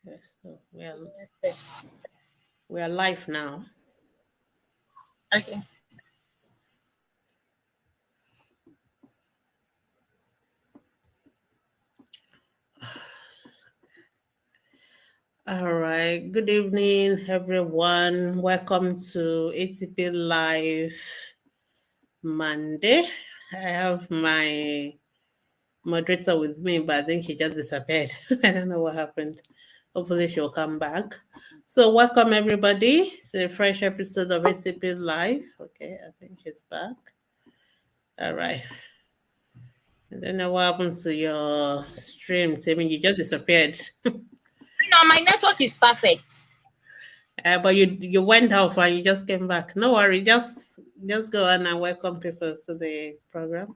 Okay, so Yes. we are live now. Okay. All right. Good evening, everyone. Welcome to ATP Live Monday. I have my moderator with me, but I think she just disappeared. I don't know what happened. Hopefully, she'll come back. So, welcome everybody to a fresh episode of ATP Live. Okay, I think she's back. All right. I don't know what happened to your stream, Timmy. You just disappeared. No, my network is perfect. But you went off and you just came back. No worry, just go on and welcome people to the program.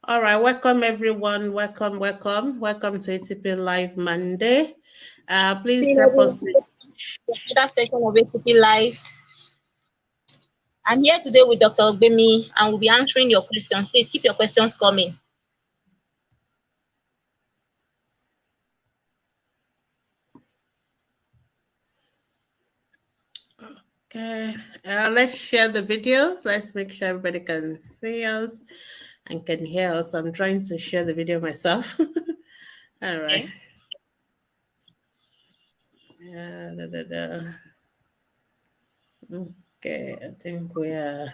All right, welcome everyone. Welcome to ATP Live Monday. Please help us to. Another section of ATP Live. I'm here today with Dr. Ogbemi and we'll be answering your questions. Please keep your questions coming. Okay, let's share the video. Let's make sure everybody can see us and can hear us. I'm trying to share the video myself. All right. Okay. Da, da, da. Okay, I think we are.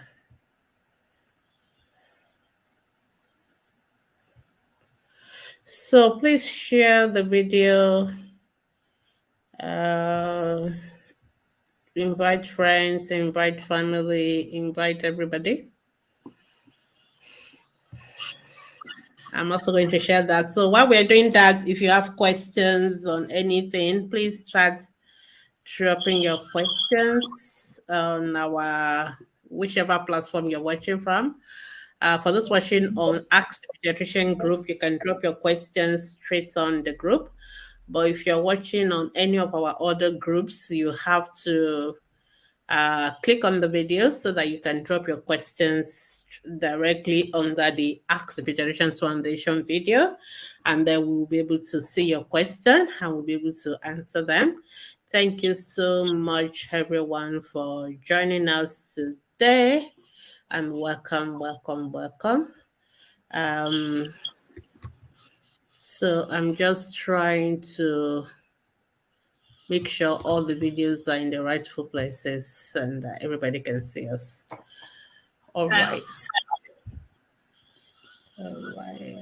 So please share the video. Uh, invite friends, invite family, invite everybody. I'm also going to share that. So while we're doing that, if you have questions on anything, please start dropping your questions on our whichever platform you're watching from. For those watching on Ask the Pediatrician group, you can drop your questions straight on the group. But if you're watching on any of our other groups, you have to click on the video so that you can drop your questions directly under the Ask the Pediatricians Foundation video. And then we'll be able to see your question and we'll be able to answer them. Thank you so much, everyone, for joining us today. And welcome. Um, so I'm just trying to make sure all the videos are in the rightful places and everybody can see us. All right. All right.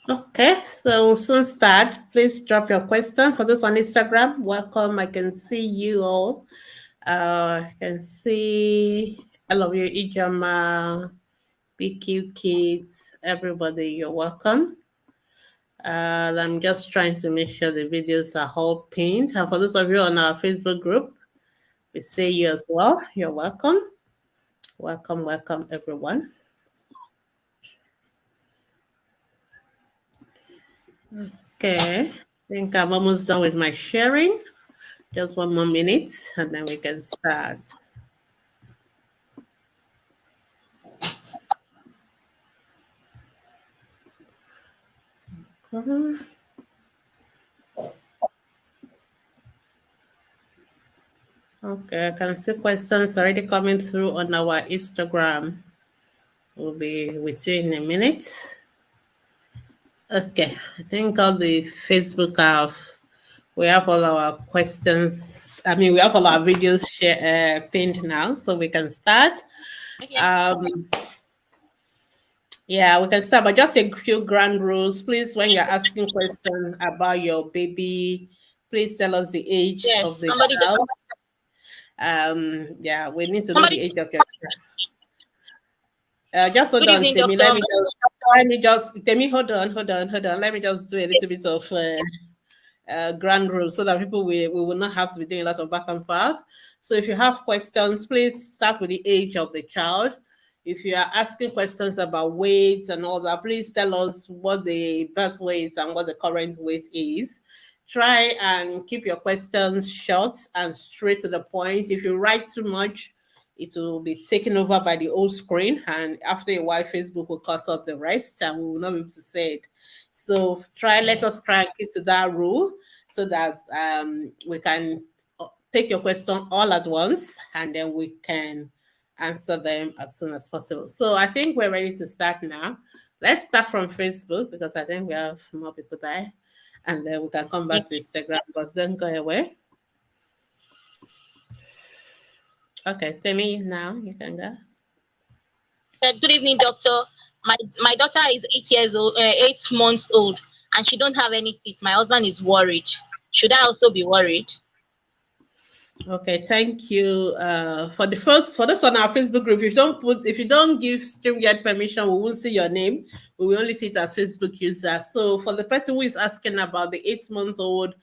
Okay, so we'll soon start. Please drop your question. For those on Instagram, welcome. I can see you all. I can see all of you, Ijama, BQ Kids, everybody, you're welcome. I'm just trying to make sure the videos are all pinned. And for those of you on our Facebook group, we see you as well. You're welcome. Welcome, everyone. Okay, I think I'm almost done with my sharing. Just one more minute and then we can start. Okay, I can see questions already coming through on our Instagram. We'll be with you in a minute. Okay, I think on the Facebook we have all our questions. I mean, we have all our videos pinned now, so we can start. Okay. Yeah, we can start, but just a few ground rules. Please, when you're asking questions about your baby, please tell us the age Yes. of the Somebody just child. Yeah, we need to know somebody the age of your child. Just hold good on, evening, Timmy. Doctor. Timmy, hold on. Let me just do a little bit of ground rules so that people we will not have to be doing a lot of back and forth. So if you have questions, please start with the age of the child. if you are asking questions about weight and all that, please tell us what the birth weight and what the current weight is. Try and keep your questions short and straight to the point. If you write too much, it will be taken over by the old screen, and after a while, Facebook will cut off the rest, and we will not be able to say it. So let us try and keep to that rule so that we can take your question all at once, and then we can answer them as soon as possible. So I think we're ready to start now. Let's start from Facebook because I think we have more people there, and then we can come back to Instagram. But don't go away. Okay, Temi, now you can go. Said, good evening, doctor. My daughter is 8 years old, 8 months old, and she don't have any teeth. My husband is worried. Should I also be worried? Okay, thank you. For this on our Facebook group, if you don't give StreamYard permission, we won't see your name. We will only see it as Facebook user. So for the person who is asking about the 8 month old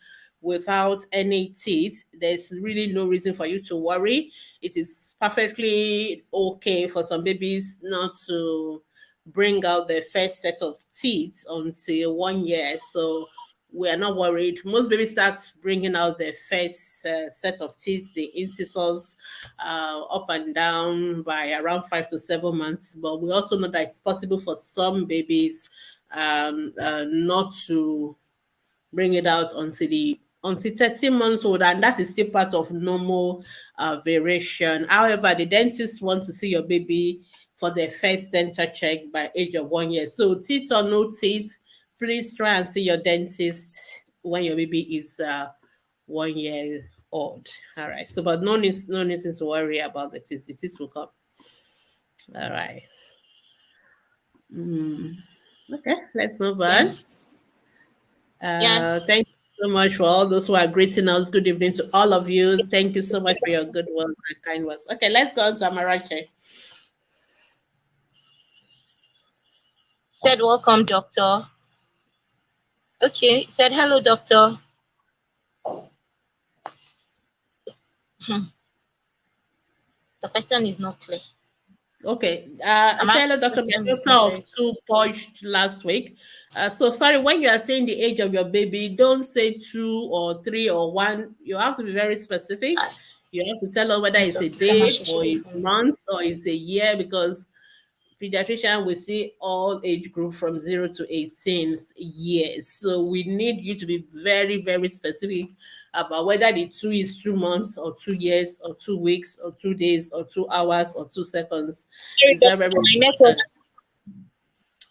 without any teeth, there's really no reason for you to worry. It is perfectly okay for some babies not to bring out their first set of teeth until 1 year. So we are not worried. Most babies start bringing out their first set of teeth, the incisors, up and down by around 5 to 7 months. But we also know that it's possible for some babies not to bring it out until 13 months old, and that is still part of normal variation. However, the dentist wants to see your baby for their first dental check by age of 1 year. So teeth or no teeth, please try and see your dentist when your baby is 1 year old. All right. So, but no need to worry about the teeth. The teeth will come. All right. Okay, let's move on. Yeah. Thank you so much for all those who are greeting us. Good evening to all of you. Thank you so much for your good words and kind words. Okay, let's go on to Amarache. Said, welcome, doctor. Okay. Said, hello, doctor. The question is not clear. Okay. Hello, Dr. My daughter of two purged last week. So sorry, when you are saying the age of your baby, don't say 2 or 3 or 1. You have to be very specific. You have to tell us whether it's a day or a month or it's a year, because pediatrician will see all age group from 0 to 18 years. So we need you to be very, very specific about whether the 2 is 2 months or 2 years or 2 weeks or 2 days or 2 hours or 2 seconds. It's very, very important.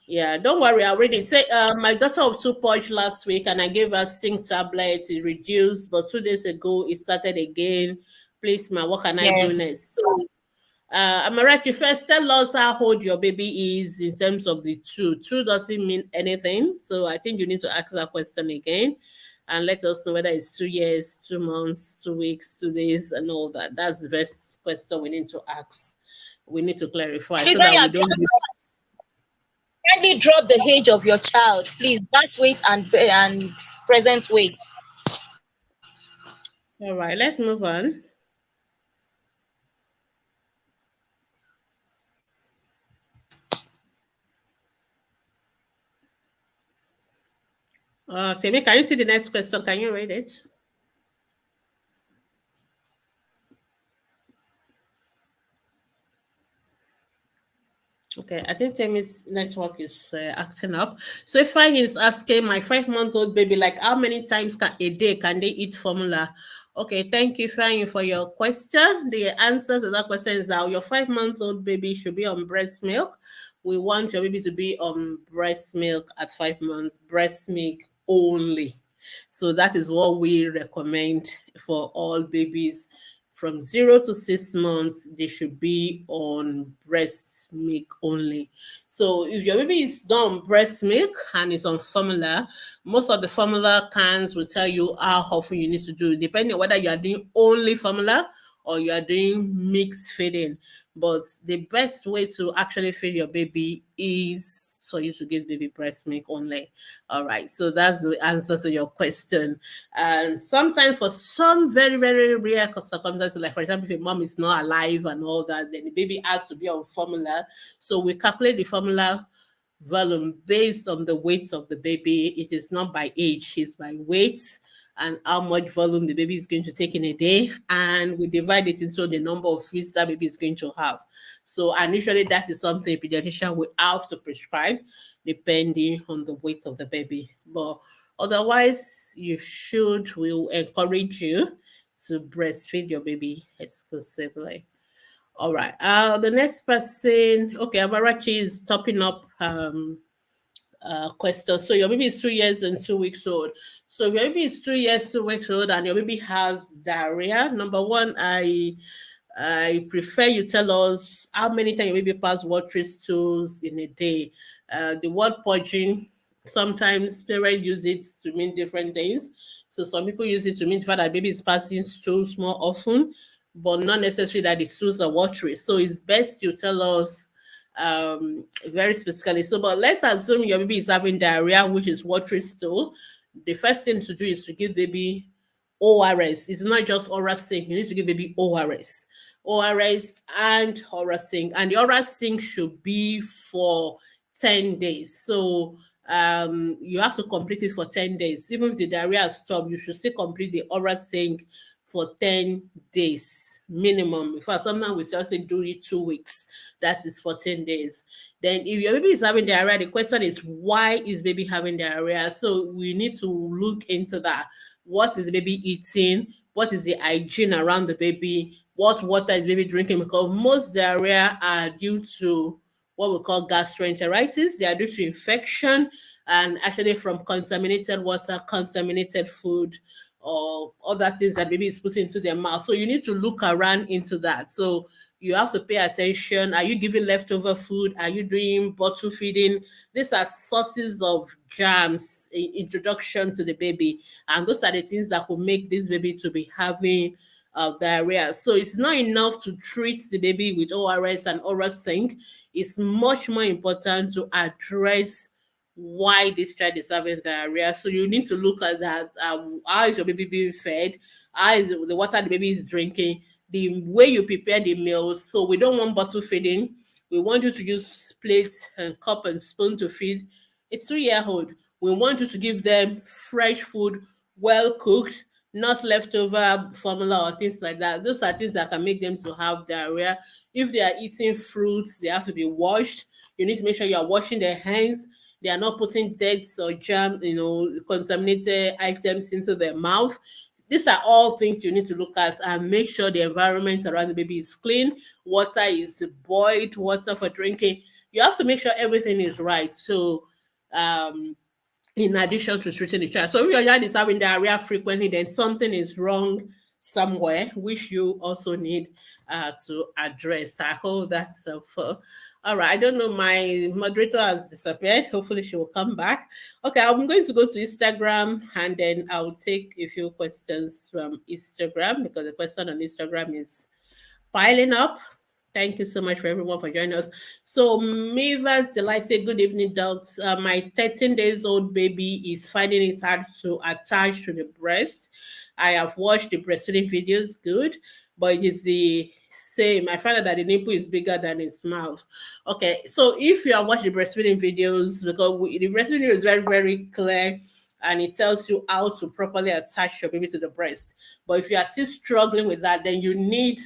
Yeah, don't worry, I'll read it. Say, my daughter of two purged last week and I gave her zinc tablets. It reduced, but 2 days ago it started again. Please, ma, what can I do next? So Amarachi, first tell us how old your baby is in terms of the two. Two doesn't mean anything. So I think you need to ask that question again and let us know whether it's 2 years, 2 months, 2 weeks, 2 days, and all that. That's the best question we need to ask. We need to clarify so that we don't. Kindly drop the age of your child, please. Birth weight and present weight. All right, let's move on. Temi, can you see the next question? Can you read it? Okay, I think Temi's network is acting up. So Ifeanyi is asking, my 5 month old baby, like how many times a day can they eat formula? Okay, thank you, Ifeanyi, for your question. The answer to that question is that your 5 month old baby should be on breast milk. We want your baby to be on breast milk at 5 months, breast milk only. So that is what we recommend for all babies. From 0 to 6 months, they should be on breast milk only. So if your baby is not on breast milk and is on formula, most of the formula cans will tell you how often you need to do it, depending on whether you are doing only formula or you are doing mixed feeding. But the best way to actually feed your baby is for you to give baby breast milk only. All right, so that's the answer to your question. And sometimes for some very, very rare circumstances, like for example, if a mom is not alive and all that, then the baby has to be on formula. So we calculate the formula volume based on the weight of the baby. It is not by age, it's by weight and how much volume the baby is going to take in a day. And we divide it into the number of feeds that baby is going to have. So, and usually that is something a pediatrician will have to prescribe depending on the weight of the baby. But otherwise, we'll encourage you to breastfeed your baby exclusively. All right. The next person, okay, Amarachi is topping up question. So your baby is 2 years and 2 weeks old. So if your baby is 2 years, 2 weeks old, and your baby has diarrhea. Number one, I prefer you tell us how many times your baby pass watery stools in a day. The word purging, sometimes parents use it to mean different things. So some people use it to mean the fact that baby is passing stools more often, but not necessarily that the stools are watery. So it's best you tell us very specifically. So, but let's assume your baby is having diarrhea, which is watery stool. The first thing to do is to give baby ORS. It's not just oral sync. You need to give baby ORS. ORS and oral sync. And the oral sync should be for 10 days. So you have to complete it for 10 days. Even if the diarrhea has stopped, you should still complete the oral sync for 10 days minimum. In fact, sometimes we still say do it 2 weeks. That is 14 days. Then if your baby is having diarrhea, the question is why is baby having diarrhea? So we need to look into that. What is the baby eating? What is the hygiene around the baby? What water is baby drinking? Because most diarrhea are due to what we call gastroenteritis. They are due to infection and actually from contaminated water, contaminated food, or other things that baby is putting into their mouth. So you need to look around into that. So you have to pay attention. Are you giving leftover food? Are you doing bottle feeding? These are sources of germs, introduction to the baby. And those are the things that will make this baby to be having diarrhea. So it's not enough to treat the baby with ORS and oral sync. It's much more important to address why this child is having diarrhea. So you need to look at that. How is your baby being fed? How is the water the baby is drinking? The way you prepare the meals. So we don't want bottle feeding. We want you to use plates and cup and spoon to feed a 2-year-old. We want you to give them fresh food, well cooked, not leftover formula or things like that. Those are things that can make them to have diarrhea. If they are eating fruits, they have to be washed. You need to make sure you are washing their hands. They are not putting dirt or jam, contaminated items into their mouth. These are all things you need to look at and make sure the environment around the baby is clean. Water is boiled, water for drinking. You have to make sure everything is right. So, in addition to treating the child. So if your child is having diarrhea frequently, then something is wrong somewhere, which you also need to address. I hope that's helpful. All right, I don't know, my moderator has disappeared. Hopefully she will come back. Okay, I'm going to go to Instagram and then I'll take a few questions from Instagram because the question on Instagram is piling up. Thank you so much for everyone for joining us. So Mavis Delight say, good evening, docs. My 13 days old baby is finding it hard to attach to the breast. I have watched the breastfeeding videos, good, but it is the same. I found out that the nipple is bigger than his mouth. Okay, so if you are watching the breastfeeding videos, because the breastfeeding video is very, very clear and it tells you how to properly attach your baby to the breast. But if you are still struggling with that, then you need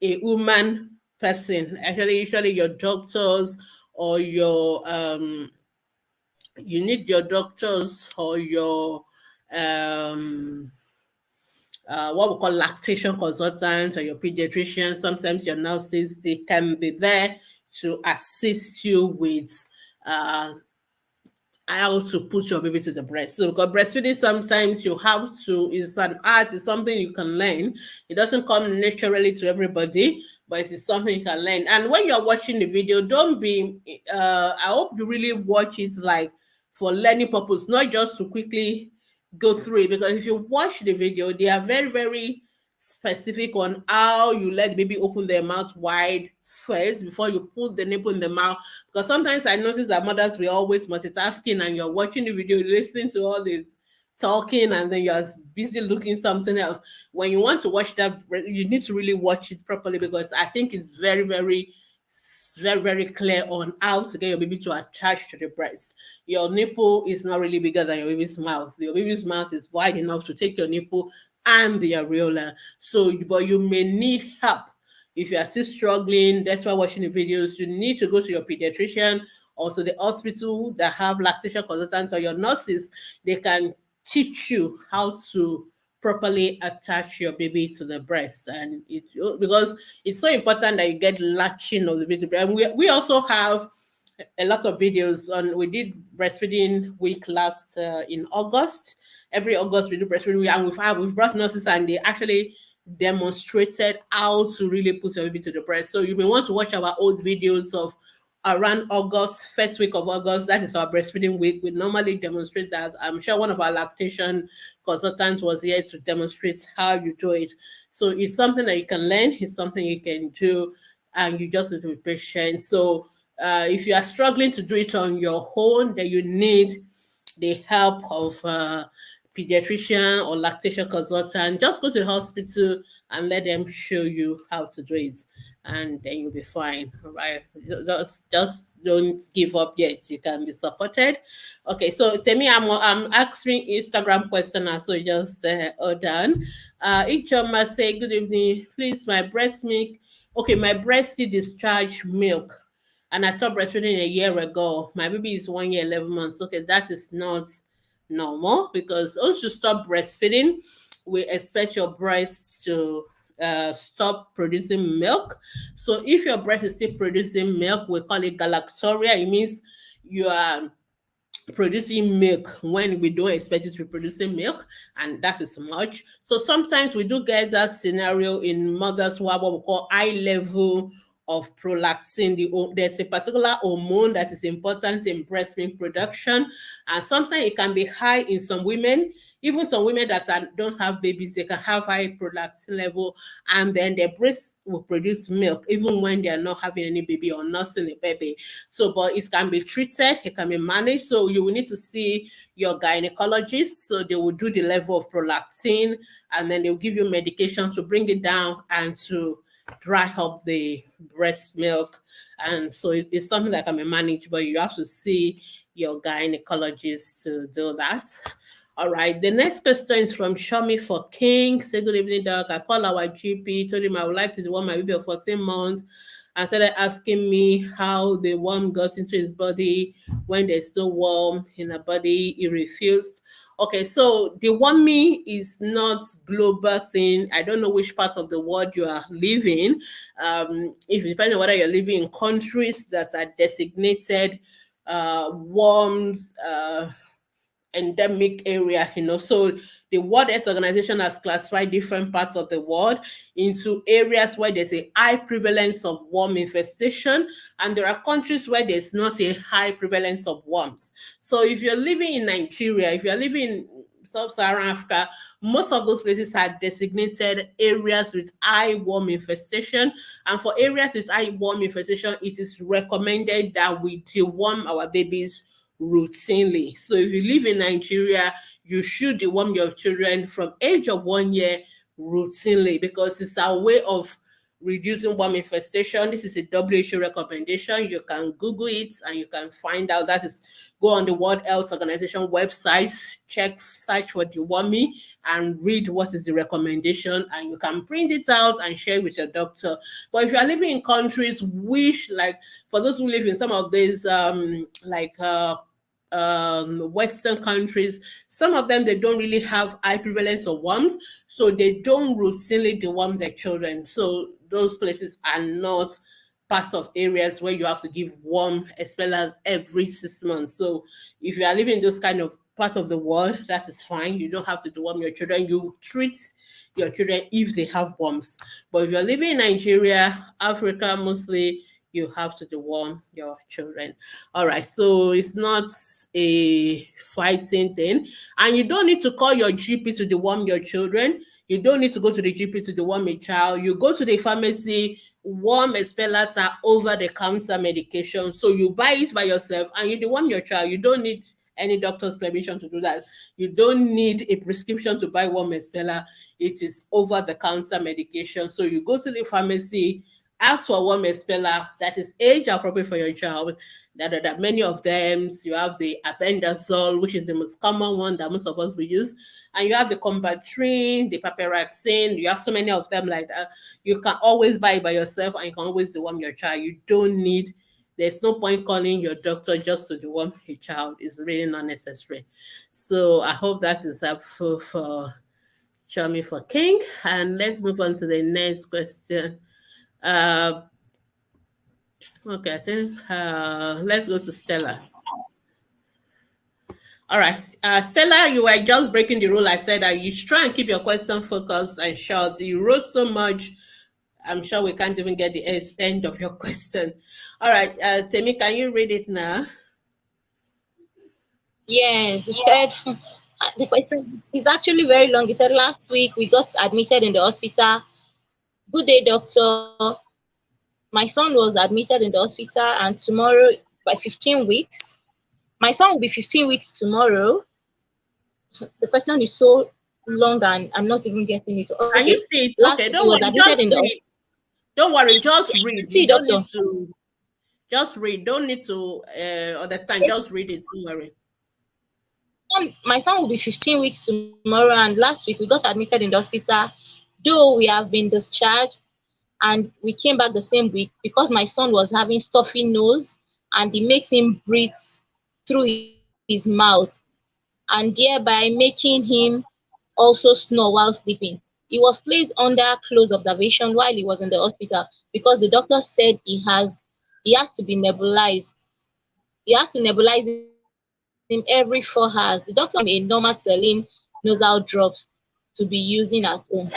a woman person, actually usually your doctors or your you need your doctors or your what we call lactation consultants or your pediatrician. Sometimes your nurses, they can be there to assist you with uh how to put your baby to the breast. So because breastfeeding sometimes you have to, it's an art, it's something you can learn. It doesn't come naturally to everybody, but it is something you can learn. And when you're watching the video, don't be I hope you really watch it like for learning purpose, not just to quickly go through it. Because if you watch the video, they are very, very specific on how you let the baby open their mouth wide first before you put the nipple in the mouth. Because sometimes I notice that mothers will always multitasking and you're watching the video, listening to all the talking, and then you're busy looking something else. When you want to watch that, you need to really watch it properly, because I think it's very clear on how to get your baby to attach to the breast. Your nipple is not really bigger than your baby's mouth. Your baby's mouth is wide enough to take your nipple and the areola. So, but you may need help. If you are still struggling, that's why watching the videos, you need to go to your pediatrician or to the hospital that have lactation consultants or your nurses. They can teach you how to properly attach your baby to the breast, and it, because it's so important that you get latching of the baby. And we also have a lot of videos on. We did breastfeeding week last in August. Every August we do breastfeeding week, and we've brought nurses, and they actually demonstrated how to really put your baby to the breast. So you may want to watch our old videos of around August, first week of August. That is our breastfeeding week. We normally demonstrate that. I'm sure one of our lactation consultants was here to demonstrate how you do it. So it's something that you can learn. It's something you can do, and you just need to be patient. So if you are struggling to do it on your own, then you need the help of pediatrician or lactation consultant. Just go to the hospital and let them show you how to do it, and then you'll be fine. All right, just don't give up yet. You can be supported. Okay, so Temi, I'm answering Instagram question now, so just all done. Ichoma say good evening. Please, my breast milk. Okay, my breast still discharge milk, and I stopped breastfeeding a year ago. My baby is 1 year, 11 months. Okay, that is not normal, because once you stop breastfeeding, we expect your breast to stop producing milk. So if your breast is still producing milk, we call it galactoria. It means you are producing milk when we don't expect it to be producing milk, and that is much. So sometimes we do get that scenario in mothers who have what we call high level of prolactin. There's a particular hormone that is important in breast milk production, and sometimes it can be high in some women. Even some women that don't have babies, they can have high prolactin level, and then their breast will produce milk even when they are not having any baby or nursing a baby. So, but it can be treated, it can be managed. So you will need to see your gynecologist. So they will do the level of prolactin, and then they'll give you medication to bring it down and to dry up the breast milk. And so it's something that can be managed, but you have to see your gynecologist to do that. All right. The next question is from Shomi for King. Say good evening, doc. I called our GP, told him I would like to deworm my baby of 14 months, and started asking me how the worm got into his body when there's still warm in the body. He refused. Okay, so the worming is not global thing. I don't know which part of the world you are living. If depending on whether you're living in countries that are designated worms endemic area, so the World Health Organization has classified different parts of the world into areas where there's a high prevalence of worm infestation, and there are countries where there's not a high prevalence of worms. So if you're living in Nigeria, if you're living in sub-Saharan Africa, most of those places are designated areas with high worm infestation. And for areas with high worm infestation, it is recommended that we deworm our babies routinely. So if you live in Nigeria, you should deworm your children from age of 1 year routinely, because it's a way of reducing worm infestation. This is a WHO recommendation. You can Google it and you can find out. That is, go on the World Health Organization website, search for deworming and read what is the recommendation, and you can print it out and share it with your doctor. But if you are living in countries which, like for those who live in some of these Western countries, some of them, they don't really have high prevalence of worms, so they don't routinely deworm their children. So those places are not part of areas where you have to give worm as well as every 6 months. So if you are living in those kind of part of the world, that is fine. You don't have to deworm your children. You treat your children if they have worms. But if you're living in Nigeria, Africa mostly, you have to deworm your children. All right, so it's not a fighting thing, and you don't need to call your GP to deworm your children. You don't need to go to the GP to deworm a child. You go to the pharmacy, worm expellers are over the counter medication. So you buy it by yourself and you deworm your child. You don't need any doctor's permission to do that. You don't need a prescription to buy worm expeller. It is over the counter medication. So you go to the pharmacy, ask for worm expeller that is age appropriate for your child. That many of them, you have the albendazole, which is the most common one that most of us will use, and you have the combatrin, the paparaxine. You have so many of them like that. You can always buy it by yourself, and you can always deworm your child. You don't need. There's no point calling your doctor just to deworm a child. It's really not necessary. So I hope that is helpful for Chummy for King. And let's move on to the next question. Uh, okay, I think let's go to Stella. All right. Stella, you were just breaking the rule. I said that you should try and keep your question focused and short. You wrote so much. I'm sure we can't even get the end of your question. All right. Temi, can you read it now? Yes, he said the question is actually very long. He said last week we got admitted in the hospital. Good day, doctor. My son was admitted in the hospital, and tomorrow, by 15 weeks, my son will be 15 weeks tomorrow. The question is so long, and I'm not even getting it. Can Okay, you see it? last Okay, week he don't was worry. admitted Just in the read. Don't worry. Just read. see, You don't need doctor. to. Just read. Don't need to understand. Just read it. Don't worry. My son will be 15 weeks tomorrow, and last week we got admitted in the hospital. Though we have been discharged, and we came back the same week because my son was having stuffy nose, and it makes him breathe through his mouth, and thereby making him also snore while sleeping. He was placed under close observation while he was in the hospital because the doctor said he has to be nebulized. He has to nebulize him every 4 hours. The doctor gave him a normal saline nasal drops to be using at home.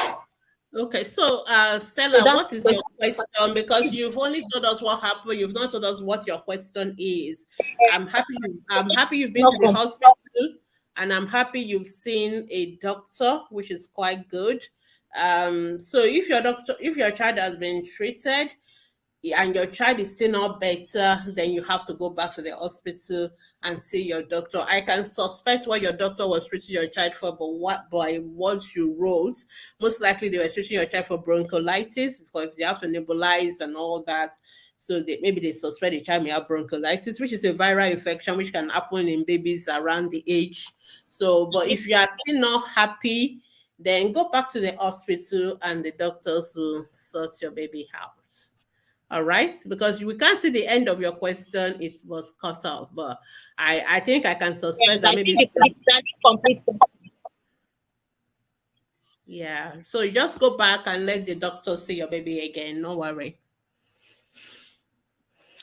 Okay, so So Stella, that's the what is question. your question? Because you've only told us what happened, you've not told us what your question is. I'm happy you've been to the Welcome. hospital, and I'm happy you've seen a doctor, which is quite good. So if your child has been treated, and your child is still not better, then you have to go back to the hospital and see your doctor. I can suspect what your doctor was treating your child for, but by what you wrote, most likely they were treating your child for bronchiolitis because they have to nebulize and all that. So maybe they suspect the child may have bronchiolitis, which is a viral infection which can happen in babies around the age. So, but if you are still not happy, then go back to the hospital and the doctors will sort your baby out. All right, because we can't see the end of your question, it was cut off, but I think I can Yes, suspect that I maybe think that complete. yeah. So you just go back and let the doctor see your baby again. No worry.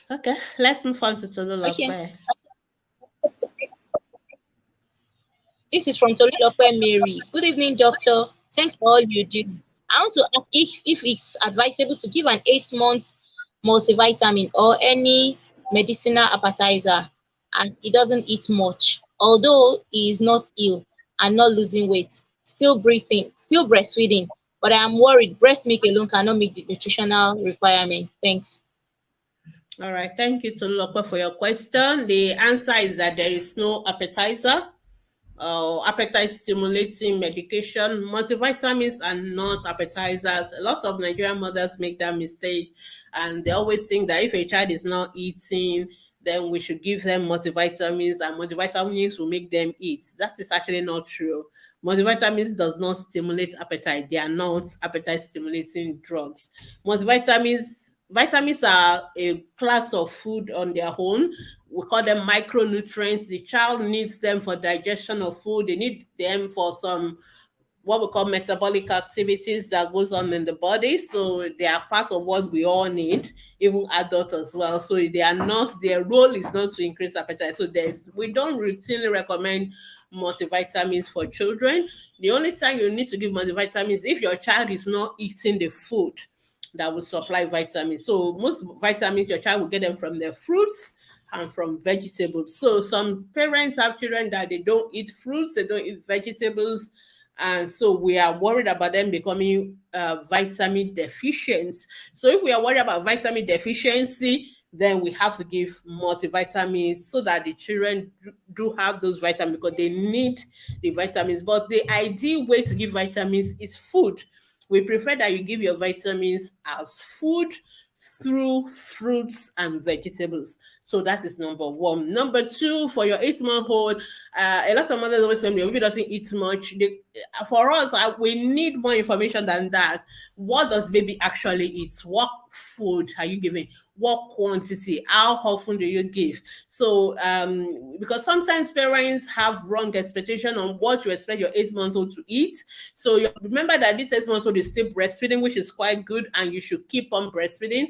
Okay, let's move on to Okay. Tolulokpe. This is from Tolulope Mary. Good evening, doctor. Thanks for all you do. I want to ask if it's advisable to give an 8 month multivitamin or any medicinal appetizer, and he doesn't eat much. Although he is not ill and not losing weight, still breathing, still breastfeeding. But I am worried breast milk alone cannot meet the nutritional requirement. Thanks. All right, thank you, Tolulokpe, for your question. The answer is that there is no appetizer. Appetite stimulating medication. Multivitamins are not appetizers. A lot of Nigerian mothers make that mistake, and they always think that if a child is not eating, then we should give them multivitamins, and multivitamins will make them eat. That is actually not true. Multivitamins does not stimulate appetite. They are not appetite stimulating drugs. Vitamins are a class of food on their own. We call them micronutrients. The child needs them for digestion of food. They need them for some what we call metabolic activities that goes on in the body. So they are part of what we all need, even adults as well. So they are not, their role is not to increase appetite. So we don't routinely recommend multivitamins for children. The only time you need to give multivitamins is if your child is not eating the food that will supply vitamins. So most vitamins your child will get them from their fruits and from vegetables. So some parents have children that they don't eat fruits, they don't eat vegetables, And so we are worried about them becoming vitamin deficient. So if we are worried about vitamin deficiency, then we have to give multivitamins so that the children do have those vitamins, because they need the vitamins. But the ideal way to give vitamins is food. We prefer that you give your vitamins as food through fruits and vegetables. So that is number one. Number two, for your 8 month old, a lot of mothers always say your baby doesn't eat much. For us, we need more information than that. What does baby actually eat? What food are you giving? What quantity? How often do you give? So, because sometimes parents have wrong expectation on what you expect your 8 months old to eat. So remember that this 8 months old is still breastfeeding, which is quite good, and you should keep on breastfeeding.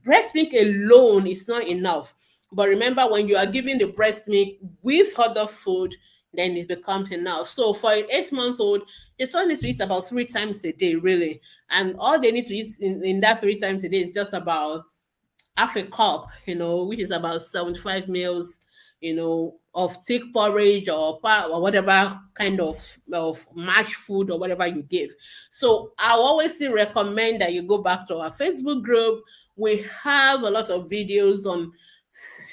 Breast milk alone is not enough. But remember, when you are giving the breast milk with other food, then it becomes enough. So for an 8 month old, they still need to eat about 3 times a day, really. And all they need to eat in that 3 times a day is just about half a cup, which is about 75 mils, of thick porridge or whatever kind of mashed food or whatever you give. So I always still recommend that you go back to our Facebook group. We have a lot of videos on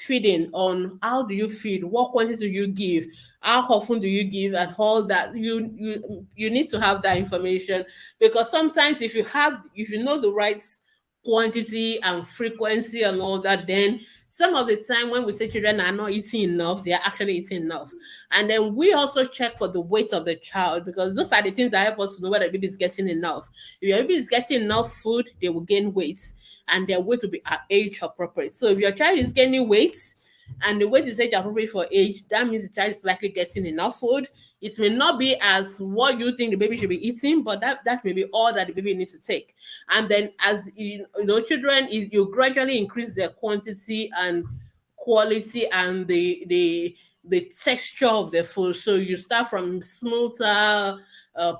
feeding, on how do you feed, what quantity do you give, how often do you give, and all that. You need to have that information, because sometimes if you know the right quantity and frequency and all that, then some of the time when we say children are not eating enough, they are actually eating enough. And then we also check for the weight of the child, because those are the things that help us to know whether the baby is getting enough. If your baby is getting enough food, they will gain weight, and their weight will be at age appropriate. So if your child is gaining weight and the weight is age appropriate for age, that means the child is likely getting enough food. It may not be as what you think the baby should be eating, but that may be all that the baby needs to take. And then, as children, you gradually increase their quantity and quality and the texture of the food. So you start from smoother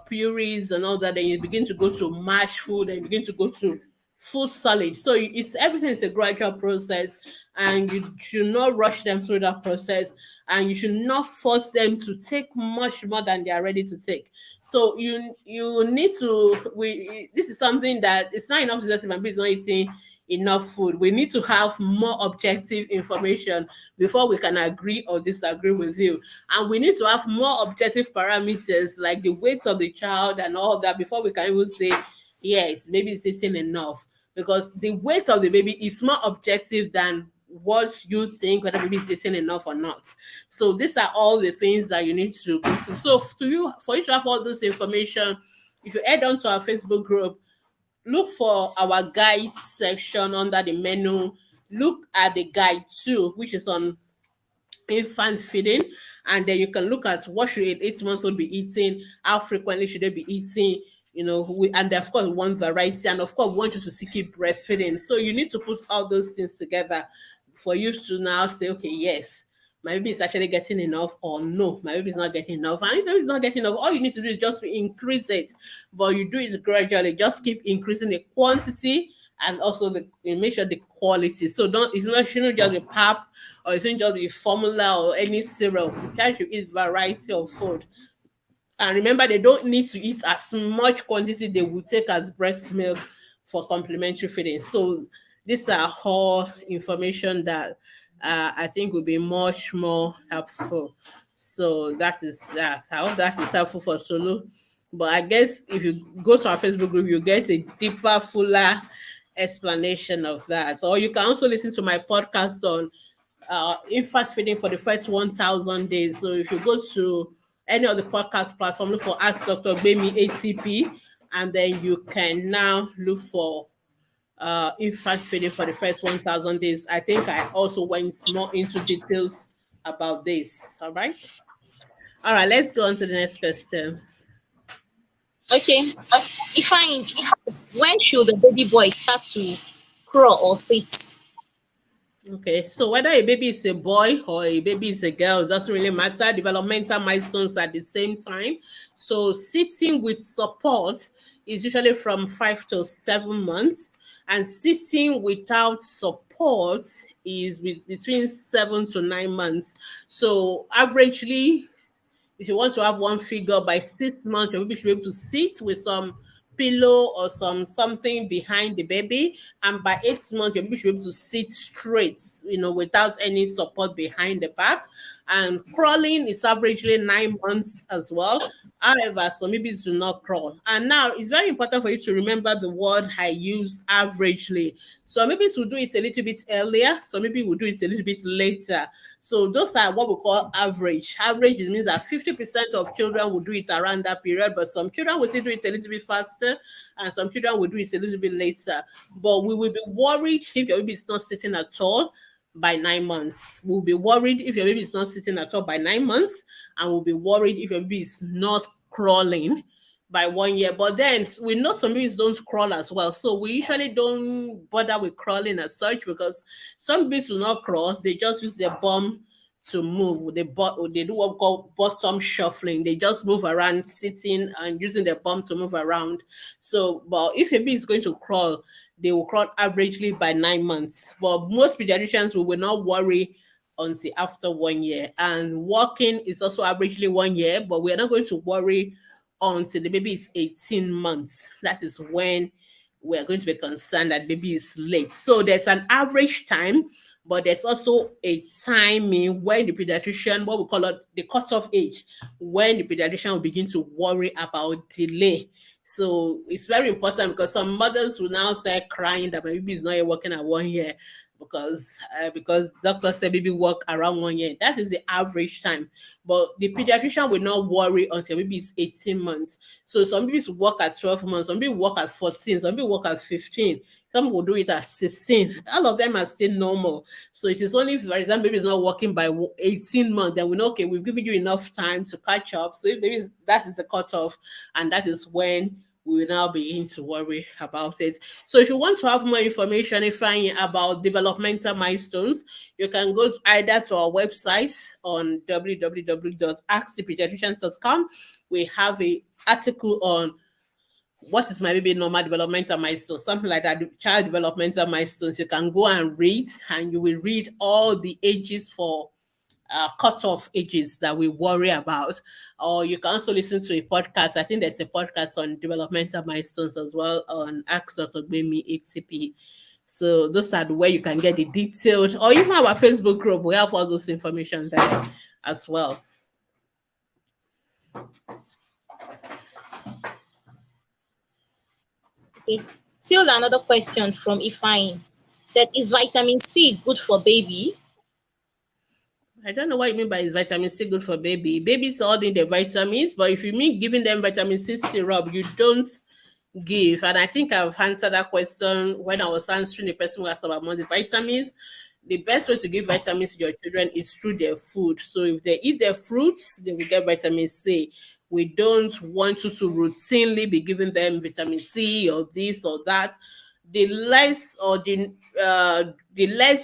purees and all that, then you begin to go to mashed food, and you begin to go to full solid. So it's everything is a gradual process, and you should not rush them through that process, and you should not force them to take much more than they are ready to take. So you need to we this is something that it's not enough to just say my baby is not eating enough food. We need to have more objective information before we can agree or disagree with you. And we need to have more objective parameters like the weight of the child and all that before we can even say, yes, baby is eating enough. Because the weight of the baby is more objective than what you think whether baby is eating enough or not. So these are all the things that you need to go through. So for you to have all this information, if you head on to our Facebook group, look for our guides section under the menu. Look at the guide 2, which is on infant feeding, and then you can look at what should an 8 month old be eating, how frequently should they be eating, and of course one variety, and of course we want you to keep breastfeeding. So you need to put all those things together for you to now say, okay, yes, my baby is actually getting enough, or no, my baby is not getting enough. And if baby is not getting enough, all you need to do is just to increase it, but you do it gradually. Just keep increasing the quantity and also you make sure the quality. So it's not shouldn't just be pap, or it shouldn't just be formula or any syrup. The child should eat variety of food. And remember, they don't need to eat as much quantity they would take as breast milk for complementary feeding. So these are all information that I think will be much more helpful. So that is that. I hope that is helpful for Solo. But I guess if you go to our Facebook group, you get a deeper, fuller explanation of that. Or you can also listen to my podcast on infant feeding for the first 1,000 days. So if you go to any of the podcast platform, look for Ask Dr. Bemi ATP, and then you can now look for infant feeding for the first 1,000 days. I think I also went more into details about this. All right. All right, let's go on to the next question. Okay. If I When should the baby boy start to crawl or sit? Okay, so whether a baby is a boy or a baby is a girl, it doesn't really matter. Developmental milestones at the same time. So sitting with support is usually from 5 to 7 months, and sitting without support is between 7 to 9 months. So averagely, If you want to have one figure by 6 months, your baby should be able to sit with some pillow or something behind the baby, and by 8 months your baby should be able to sit straight, without any support behind the back. And crawling is averagely 9 months as well. However, some babies do not crawl. And now it's very important for you to remember the word I use, averagely. So maybe we'll do it a little bit earlier, so maybe we'll do it a little bit later. So those are what we call average. Average, it means that 50% of children will do it around that period, but some children will still do it a little bit faster, and some children will do it a little bit later. But we will be worried if your baby is not sitting at all by 9 months. We'll be worried if your baby is not sitting at all by 9 months, and we'll be worried if your baby is not crawling by 1 year. But then we know some babies don't crawl as well. So we usually don't bother with crawling as such, because some babies will not crawl. They just use their bum to move. They do what we call bottom shuffling. They just move around, sitting and using their bum to move around. So, but if a baby is going to crawl, they will crawl averagely by 9 months. But most pediatricians will not worry until after 1 year. And walking is also averagely 1 year, but we are not going to worry until the baby is 18 months. That is when we are going to be concerned that baby is late. So there's an average time, but there's also a timing when the pediatrician, what we call it, the cutoff age, when the pediatrician will begin to worry about delay. So it's very important, because some mothers will now start crying that my baby is not yet working at 1 year, because doctor said baby work around 1 year. That is the average time. But the pediatrician will not worry until baby is 18 months. So some babies work at 12 months, some babies work at 14, some people work at 15, some will do it at 16. All of them are still normal. So it is only if, for example, baby is not working by 18 months, then we know, okay, we've given you enough time to catch up. So if maybe that is the cutoff, and that is when we will now begin to worry about it. So if you want to have more information about developmental milestones, you can go either to our website on www.askthepediatricians.com. We have a article on what is my baby normal developmental milestone, something like that, child developmental milestones. You can go and read, and you will read all the ages for cutoff ages that we worry about. Or you can also listen to a podcast. I think there's a podcast on developmental milestones as well on Ask Dr. Gbemi ATP. So those are the way you can get the detailed, or even our Facebook group, we have all those information there as well. Okay. Still another question from Ifine. Said, is vitamin C good for baby? I don't know what you mean by is vitamin C good for baby. Babies all need the vitamins, but if you mean giving them vitamin C syrup, you don't give. And I think I've answered that question when I was answering the person who asked about multivitamins. The best way to give vitamins to your children is through their food. So if they eat their fruits, they will get vitamin C. We don't want you to routinely be giving them vitamin C or this or that. The less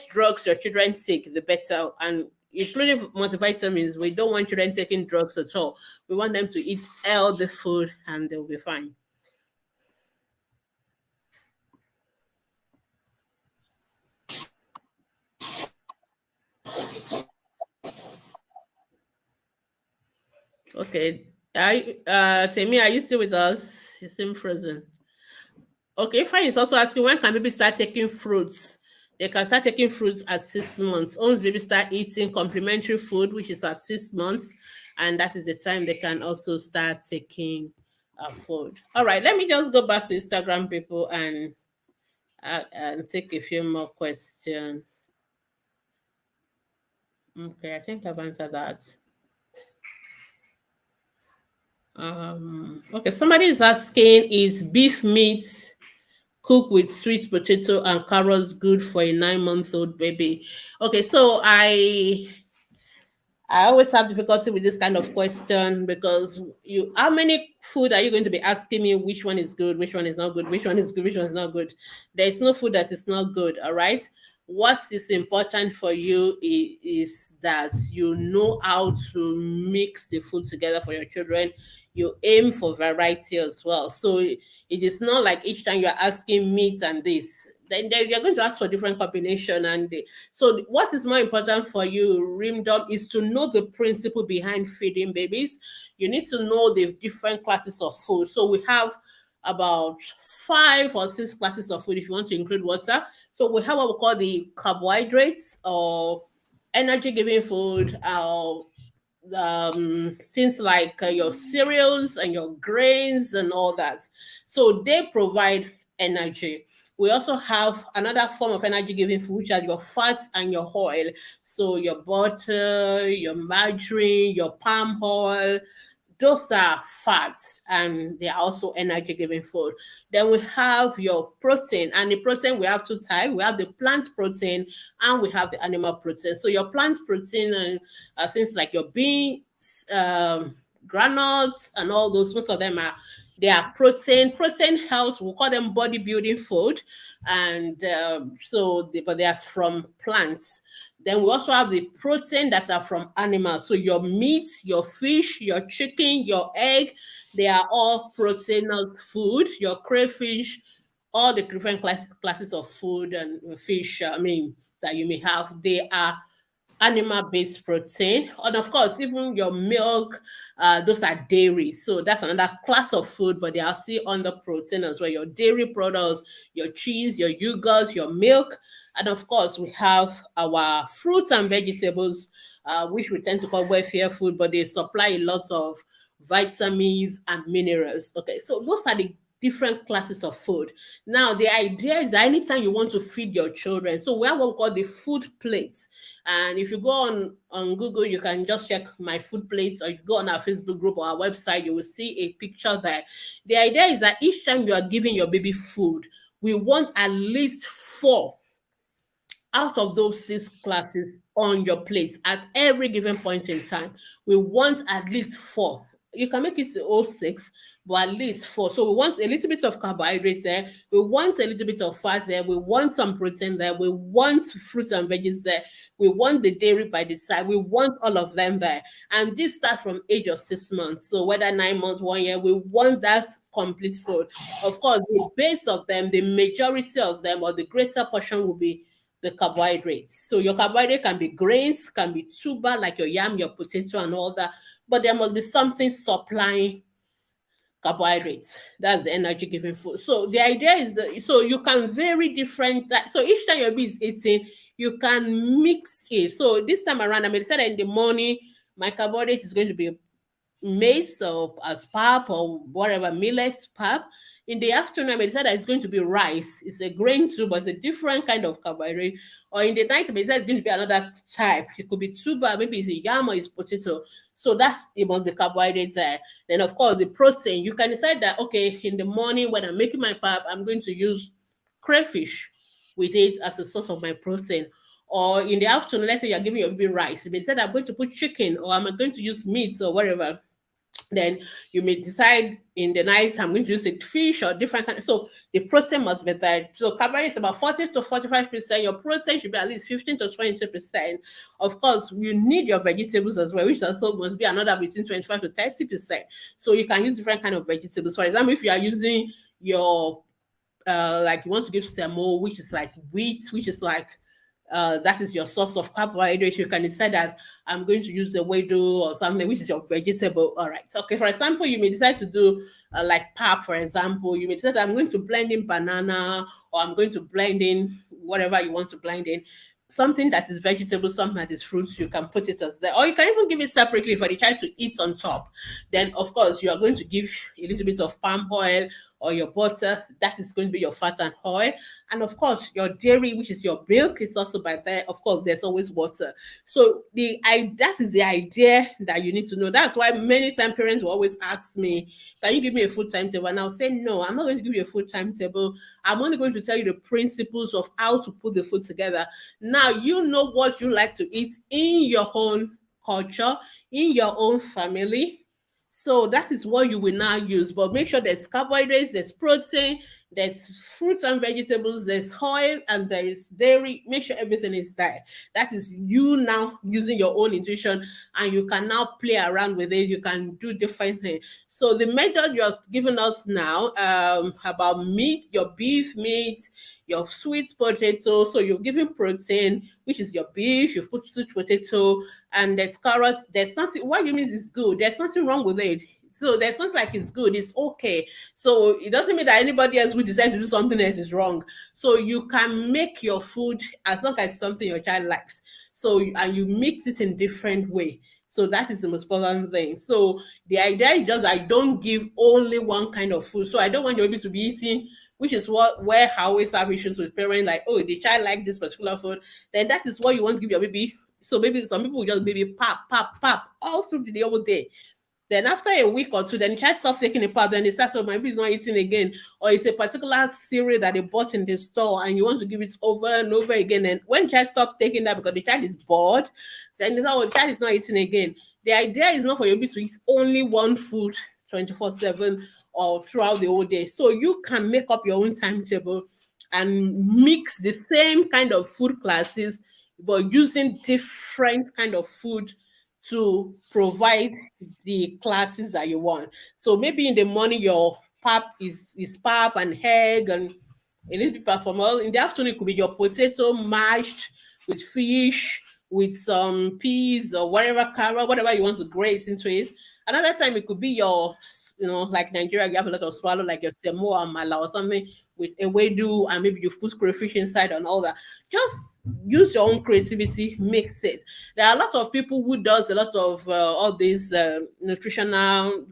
drugs your children take, the better. And including multivitamins, we don't want children taking drugs at all. We want them to eat healthy food, and they'll be fine. Okay. Temi, are you still with us? You seem frozen. Okay, fine. Is also asking, when can baby start taking fruits? They can start taking fruits at 6 months. Once baby start eating complementary food, which is at 6 months, and that is the time they can also start taking food. All right, let me just go back to Instagram, people, and take a few more questions. Okay, I think I've answered that. Okay, somebody is asking, is beef meat cooked with sweet potato and carrots good for a 9 month old baby? Okay, so I always have difficulty with this kind of question, because how many food are you going to be asking me which one is good, which one is not good, which one is good, which one is not good? There is no food that is not good, all right? What is important for you is that you know how to mix the food together for your children. You aim for variety as well. So it is not like each time you're asking meat and this, then you're going to ask for different combination. And so what is more important for you, Rimdom, is to know the principle behind feeding babies. You need to know the different classes of food. So we have about 5 or 6 classes of food if you want to include water. So we have what we call the carbohydrates or energy giving food, things like your cereals and your grains and all that. So they provide energy. We also have another form of energy giving food, which are your fats and your oil. So your butter, your margarine, your palm oil, those are fats and they are also energy giving food. Then we have your protein, and the protein we have two types. We have the plant protein and we have the animal protein. So your plant protein and things like your beans, granules, and all those, most of them are they are protein. Protein helps. We call them bodybuilding food, and but they are from plants. Then we also have the protein that are from animals. So your meat, your fish, your chicken, your egg, they are all proteinous food. Your crayfish, all the different classes of food and fish, that you may have, they are animal-based protein. And of course, even your milk, those are dairy. So that's another class of food, but they are still under protein as well. Your dairy products, your cheese, your yogurt, your milk. And of course, we have our fruits and vegetables, which we tend to call welfare food, but they supply a lot of vitamins and minerals. Okay, so those are the different classes of food. Now, the idea is that anytime you want to feed your children, so we have what we call the food plates. And if you go on Google, you can just check my food plates, or you go on our Facebook group or our website, you will see a picture there. The idea is that each time you are giving your baby food, we want at least 4 out of those 6 classes on your plate at every given point in time. We want at least 4. You can make it all 6, but at least 4. So we want a little bit of carbohydrates there. We want a little bit of fat there. We want some protein there. We want fruits and veggies there. We want the dairy by the side. We want all of them there. And this starts from age of 6 months. So whether 9 months, 1 year, we want that complete food. Of course, the base of them, the majority of them, or the greater portion will be the carbohydrates. So your carbohydrate can be grains, can be tuber like your yam, your potato, and all that. But there must be something supplying carbohydrates. That's the energy giving food. So the idea is so you can vary different. So each time your baby is eating, you can mix it. So this time around, I may decide that in the morning my carbohydrate is going to be maize or as pap or whatever millet pap. In the afternoon, I may decide that it's going to be rice. It's a grain too, but it's a different kind of carbohydrate. Or in the night, I may decide it's going to be another type. It could be tuber, maybe it's a yam or it's potato. So that's it must be carbohydrates there. Then of course the protein. You can decide that okay, in the morning when I'm making my pap, I'm going to use crayfish with it as a source of my protein. Or in the afternoon, let's say you're giving your baby rice. You may decide I'm going to put chicken or I'm going to use meat or whatever. Then you may decide in the night I'm going to use a fish or different kind. So the protein must be there. So carbohydrate is about 40 to 45%. Your protein should be at least 15 to 20%. Of course, you need your vegetables as well, which also must be another between 25 to 30%. So you can use different kind of vegetables. For example, if you are using your like you want to give semo, which is like wheat, which is like that is your source of carbohydrates. You can decide that I'm going to use a wedu or something, which is your vegetable. All right. So, okay, for example, you may decide to do like pap, for example. You may decide that I'm going to blend in banana or I'm going to blend in whatever you want to blend in. Something that is vegetable, something that is fruits, you can put it as there. Or you can even give it separately for the child to eat on top. Then, of course, you are going to give a little bit of palm oil or your butter. That is going to be your fat and oil. And of course, your dairy, which is your milk, is also by there. Of course, there's always water. So that is the idea that you need to know. That's why many time parents will always ask me, can you give me a food timetable? And I'll say, no, I'm not going to give you a food timetable. I'm only going to tell you the principles of how to put the food together. Now, you know what you like to eat in your own culture, in your own family. So that is what you will now use. But make sure there's carbohydrates, there's protein, There's fruits and vegetables, there's oil, and there is dairy. Make sure everything is there. That is you now using your own intuition, and you can now play around with it. You can do different things. So the method you're giving us now, about meat, your beef meat, your sweet potato. So you're giving protein, which is your beef. You've put sweet potato, and there's carrot. There's nothing. What you mean is good. There's nothing wrong with it. So there's not like it's good, it's okay. So it doesn't mean that anybody else who decides to do something else is wrong. So you can make your food as long as it's something your child likes. So and you mix it in different way. So that is the most important thing. So the idea is just I don't give only one kind of food. So I don't want your baby to be eating, which is what where I always have issues with parents, like, oh, the child like this particular food, then that is what you want to give your baby. So maybe some people will just maybe pap all through the whole day. Then after a week or two, then the child stops taking the part, then they start, oh, my baby is not eating again. Or it's a particular cereal that they bought in the store and you want to give it over and over again. And when the child stops taking that because the child is bored, then they say, oh, the child is not eating again. The idea is not for you to eat only one food 24/7 or throughout the whole day. So you can make up your own timetable and mix the same kind of food classes, but using different kind of food to provide the classes that you want. So maybe in the morning your pap is pap and egg and a little bit from all. In the afternoon it could be your potato mashed with fish, with some peas or whatever carrot, whatever you want to grate into it. Another time it could be your, like Nigeria, you have a lot of swallow, like your semo or mala or something with a wedu, and maybe you put crayfish inside and all that. Just use your own creativity, mix it. There are a lot of people who does a lot of all these nutritional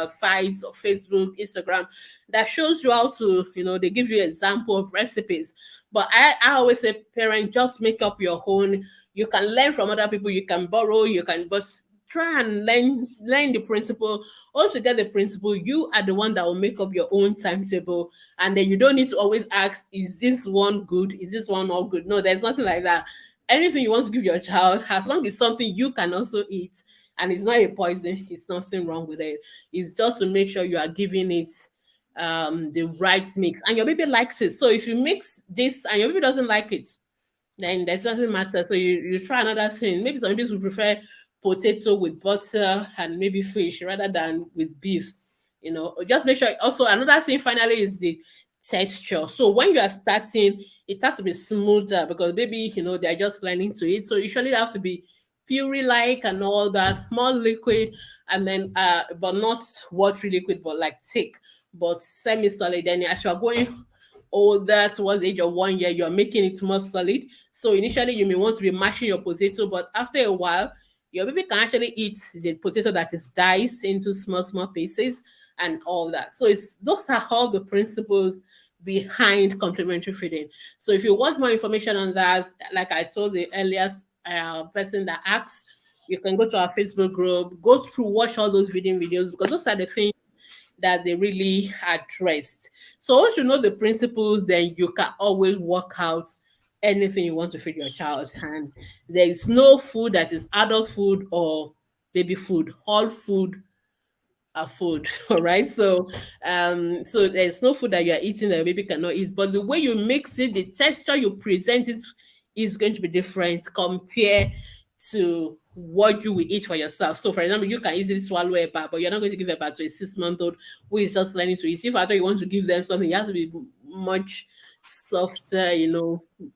sites or Facebook, Instagram that shows you how to, they give you example of recipes. But I always say, parent, just make up your own. You can learn from other people, you can borrow, you can, but try and learn the principle. Once you get the principle, you are the one that will make up your own timetable, and then you don't need to always ask, is this one good, is this one not good? No, there's nothing like that. Anything you want to give your child, as long as something you can also eat and it's not a poison, it's nothing wrong with it. It's just to make sure you are giving it the right mix and your baby likes it. So if you mix this and your baby doesn't like it, then there's nothing matter. So you try another thing. Maybe some people would prefer potato with butter and maybe fish rather than with beef. Just make sure. Also, another thing finally is the texture. So when you are starting, it has to be smoother because maybe they're just learning to eat. So usually it has to be puree like and all that, more liquid, and then but not watery liquid, but like thick, but semi-solid. Then as you are going older towards the age of 1 year, you're making it more solid. So initially you may want to be mashing your potato, but after a while, your baby can actually eat the potato that is diced into small pieces and all that. So those are all the principles behind complementary feeding. So if you want more information on that, like I told the earlier person that asked, you can go to our Facebook group, go through, watch all those videos, because those are the things that they really addressed. So once you know the principles, then you can always work out anything you want to feed your child. And there is no food that is adult food or baby food. All food are food. All right. So there's no food that you are eating that your baby cannot eat. But the way you mix it, the texture you present it is going to be different compared to what you will eat for yourself. So, for example, you can easily swallow a bar, but you're not going to give a bar to a 6-month-old who is just learning to eat. If I thought you want to give them something, you have to be much softer,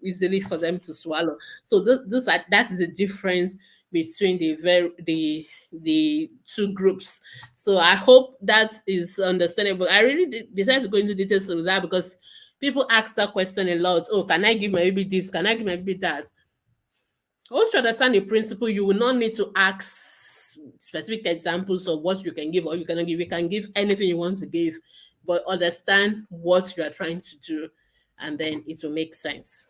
easily for them to swallow. So that is the difference between the two groups. So I hope that is understandable. I really decided to go into details with that because people ask that question a lot. Oh, can I give my baby this? Can I give my baby that? Once you understand the principle, you will not need to ask specific examples of what you can give or you cannot give. You can give anything you want to give, but understand what you are trying to do, and then it will make sense.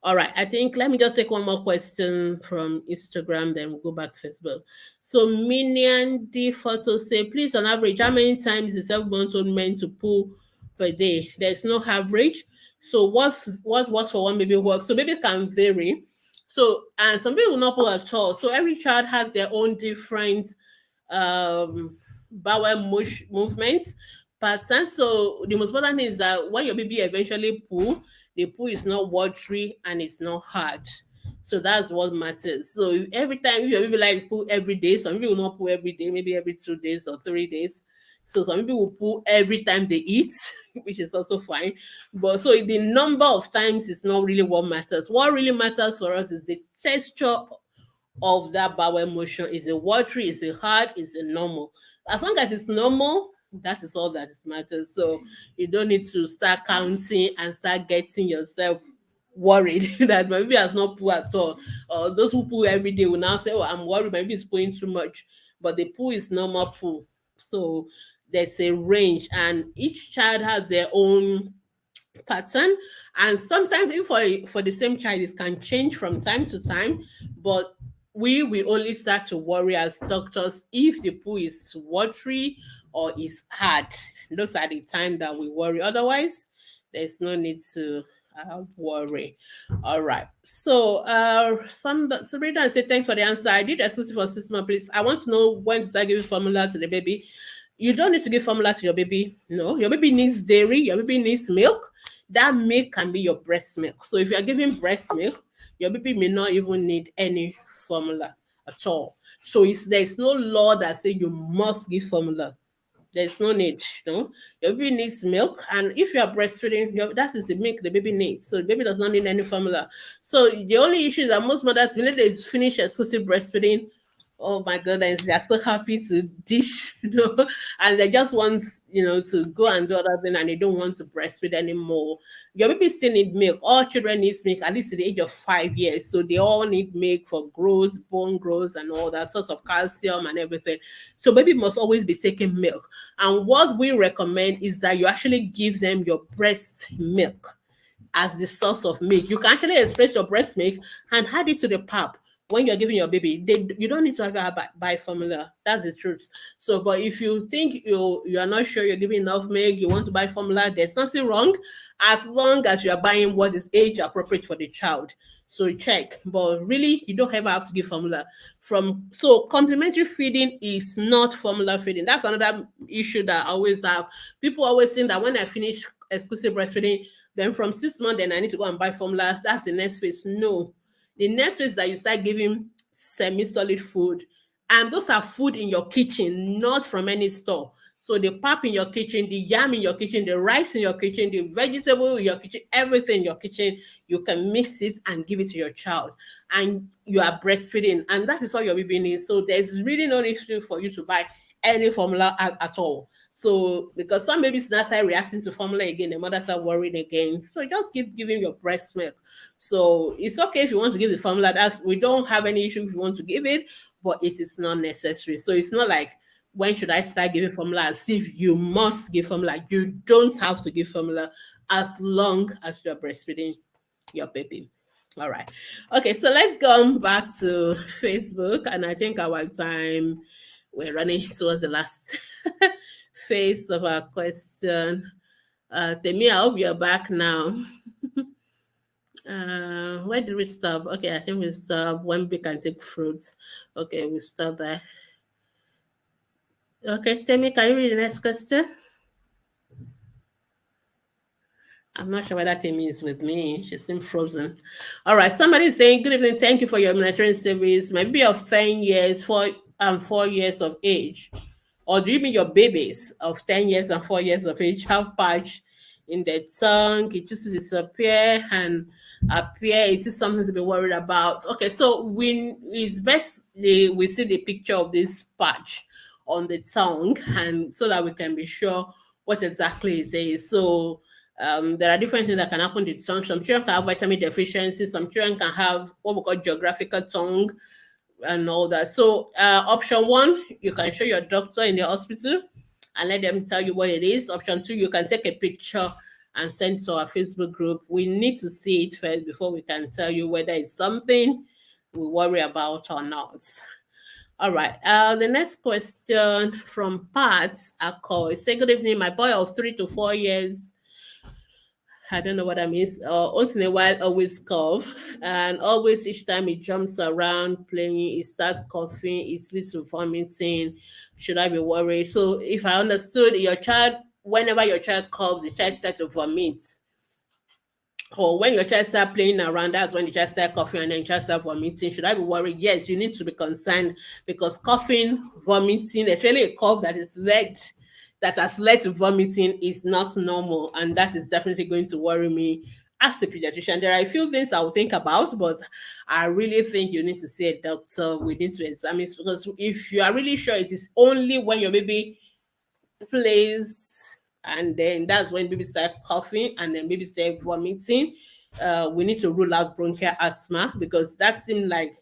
All right, I think let me just take one more question from Instagram, then we'll go back to Facebook. So Minion D photo say, please, on average, how many times is 7-month-old meant to pull per day? There's no average. So what works for one baby works. So baby can vary. So and some people will not pull at all. So every child has their own different bowel movements. pattern. So the most important thing is that when your baby eventually poo, the poo is not watery and it's not hard. So that's what matters. So every time if your baby like poo every day, some people will not poo every day, maybe every 2 days or 3 days. So some people will poo every time they eat, which is also fine. But so the number of times is not really what matters. What really matters for us is the texture of that bowel motion. Is it watery? Is it hard? Is it normal? As long as it's normal, that is all that matters. So you don't need to start counting and start getting yourself worried that my baby has not poo at all. Or those who poo every day will now say, "Oh, I'm worried my baby is pooing too much." But the poo is normal poo. So there's a range, and each child has their own pattern, and sometimes even for the same child it can change from time to time, but we will only start to worry as doctors if the poo is watery or is hard. Those are the time that we worry. Otherwise there's no need to worry. All right, so Sabrina said thanks for the answer. I did exclusive for 6 months. Please, I want to know when to start giving formula to the baby. You don't need to give formula to your baby. No, your baby needs dairy, your baby needs milk. That milk can be your breast milk. So if you are giving breast milk, your baby may not even need any formula at all. So there's no law that says you must give formula. There's no need, no. Your baby needs milk, and if you are breastfeeding, that is the milk the baby needs. So the baby does not need any formula. So the only issue is that most mothers, when they finish exclusive breastfeeding, oh my goodness, they're so happy to dish, and they just want, to go and do other thing, and they don't want to breastfeed anymore. Your baby still need milk. All children need milk at least at the age of 5 years. So they all need milk for growth, bone growth, and all that sorts of calcium and everything. So baby must always be taking milk. And what we recommend is that you actually give them your breast milk as the source of milk. You can actually express your breast milk and add it to the pap when you're giving your baby. You don't need to have a buy formula. That's the truth. So, but if you think you are not sure you're giving enough milk, you want to buy formula, there's nothing wrong, as long as you are buying what is age appropriate for the child. So check. But really, you don't ever have to give formula. So complementary feeding is not formula feeding. That's another issue that I always have. People always think that when I finish exclusive breastfeeding, then from 6 months, then I need to go and buy formula. That's the next phase. No. The next phase that you start giving semi-solid food, and those are food in your kitchen, not from any store. So the pap in your kitchen, the yam in your kitchen, the rice in your kitchen, the vegetable in your kitchen, everything in your kitchen, you can mix it and give it to your child. And you are breastfeeding, and that is all your baby needs. So there's really no issue for you to buy any formula at all. So because some babies now start reacting to formula again, the mothers are worried again. So just keep giving your breast milk. So it's okay if you want to give the formula. We don't have any issue if you want to give it, but it is not necessary. So it's not like when should I start giving formula as if you must give formula. You don't have to give formula as long as you're breastfeeding your baby. All right. Okay, so let's go back to Facebook. And I think our time, we're running towards the last phase of our question. Temi, I hope you're back now. Where did we stop? Okay, I think we stop when we can take fruits. Okay, we stop there. Okay, Temi, can you read the next question? I'm not sure whether Timmy is with me. She seems frozen. All right. Somebody is saying, good evening. Thank you for your humanitarian service. My baby of 10 years, 4 years of age. Or do you mean your babies of 10 years and 4 years of age have patch in their tongue? It used to disappear and appear. Is this something to be worried about? Okay, so it's best we see the picture of this patch on the tongue, and so that we can be sure what exactly it is. So there are different things that can happen to the tongue. Some children can have vitamin deficiency. Some children can have what we call geographical tongue and all that. So option one, you can show your doctor in the hospital and let them tell you what it is. Option two, you can take a picture and send to our Facebook group. We need to see it first before we can tell you whether it's something we worry about or not. All right. The next question from Pat Akko. Say, good evening. My boy of 3 to 4 years, I don't know what that means. Once in a while, always cough, and always each time he jumps around playing, he starts coughing, he leads to vomiting. Should I be worried? So, if I understood, your child whenever your child coughs, the child starts to vomit, or when your child start playing around, that's when the child start coughing and then the child start vomiting. Should I be worried? Yes, you need to be concerned, because coughing, vomiting, especially a cough that has led to vomiting, is not normal, and that is definitely going to worry me as a pediatrician. There are a few things I will think about, but I really think you need to see a doctor. We need to examine it, because if you are really sure it is only when your baby plays, and then that's when baby start coughing and then baby start vomiting, we need to rule out bronchial asthma, because that seems like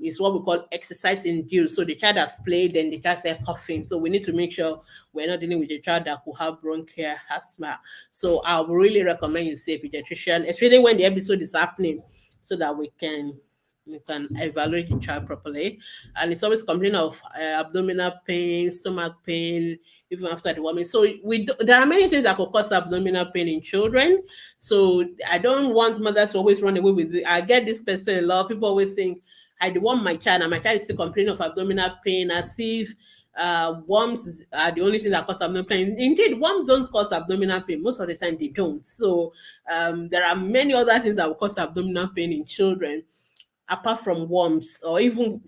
is what we call exercise induced. So the child has played and the child start coughing, so we need to make sure we're not dealing with a child that could have bronchial asthma. So I would really recommend you see a pediatrician, especially when the episode is happening, so that we can evaluate the child properly. And it's always complaining of abdominal pain, stomach pain, even after the warming. So there are many things that could cause abdominal pain in children. So I don't want mothers to always run away with it. I get this question a lot. People always think I want my child, and my child is still complaining of abdominal pain, as if worms are the only thing that cause abdominal pain. Indeed, worms don't cause abdominal pain. Most of the time they don't. So there are many other things that will cause abdominal pain in children apart from worms, or even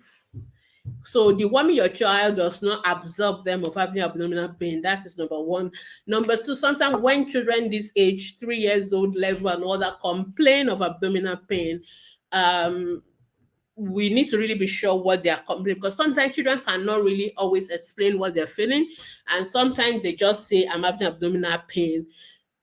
so the warming your child does not absorb them of having abdominal pain. That is number one. Number two, sometimes when children this age, 3 years old level and all that, complain of abdominal pain, um, we need to really be sure what they are complaining, because sometimes children cannot really always explain what they're feeling, and sometimes they just say, I'm having abdominal pain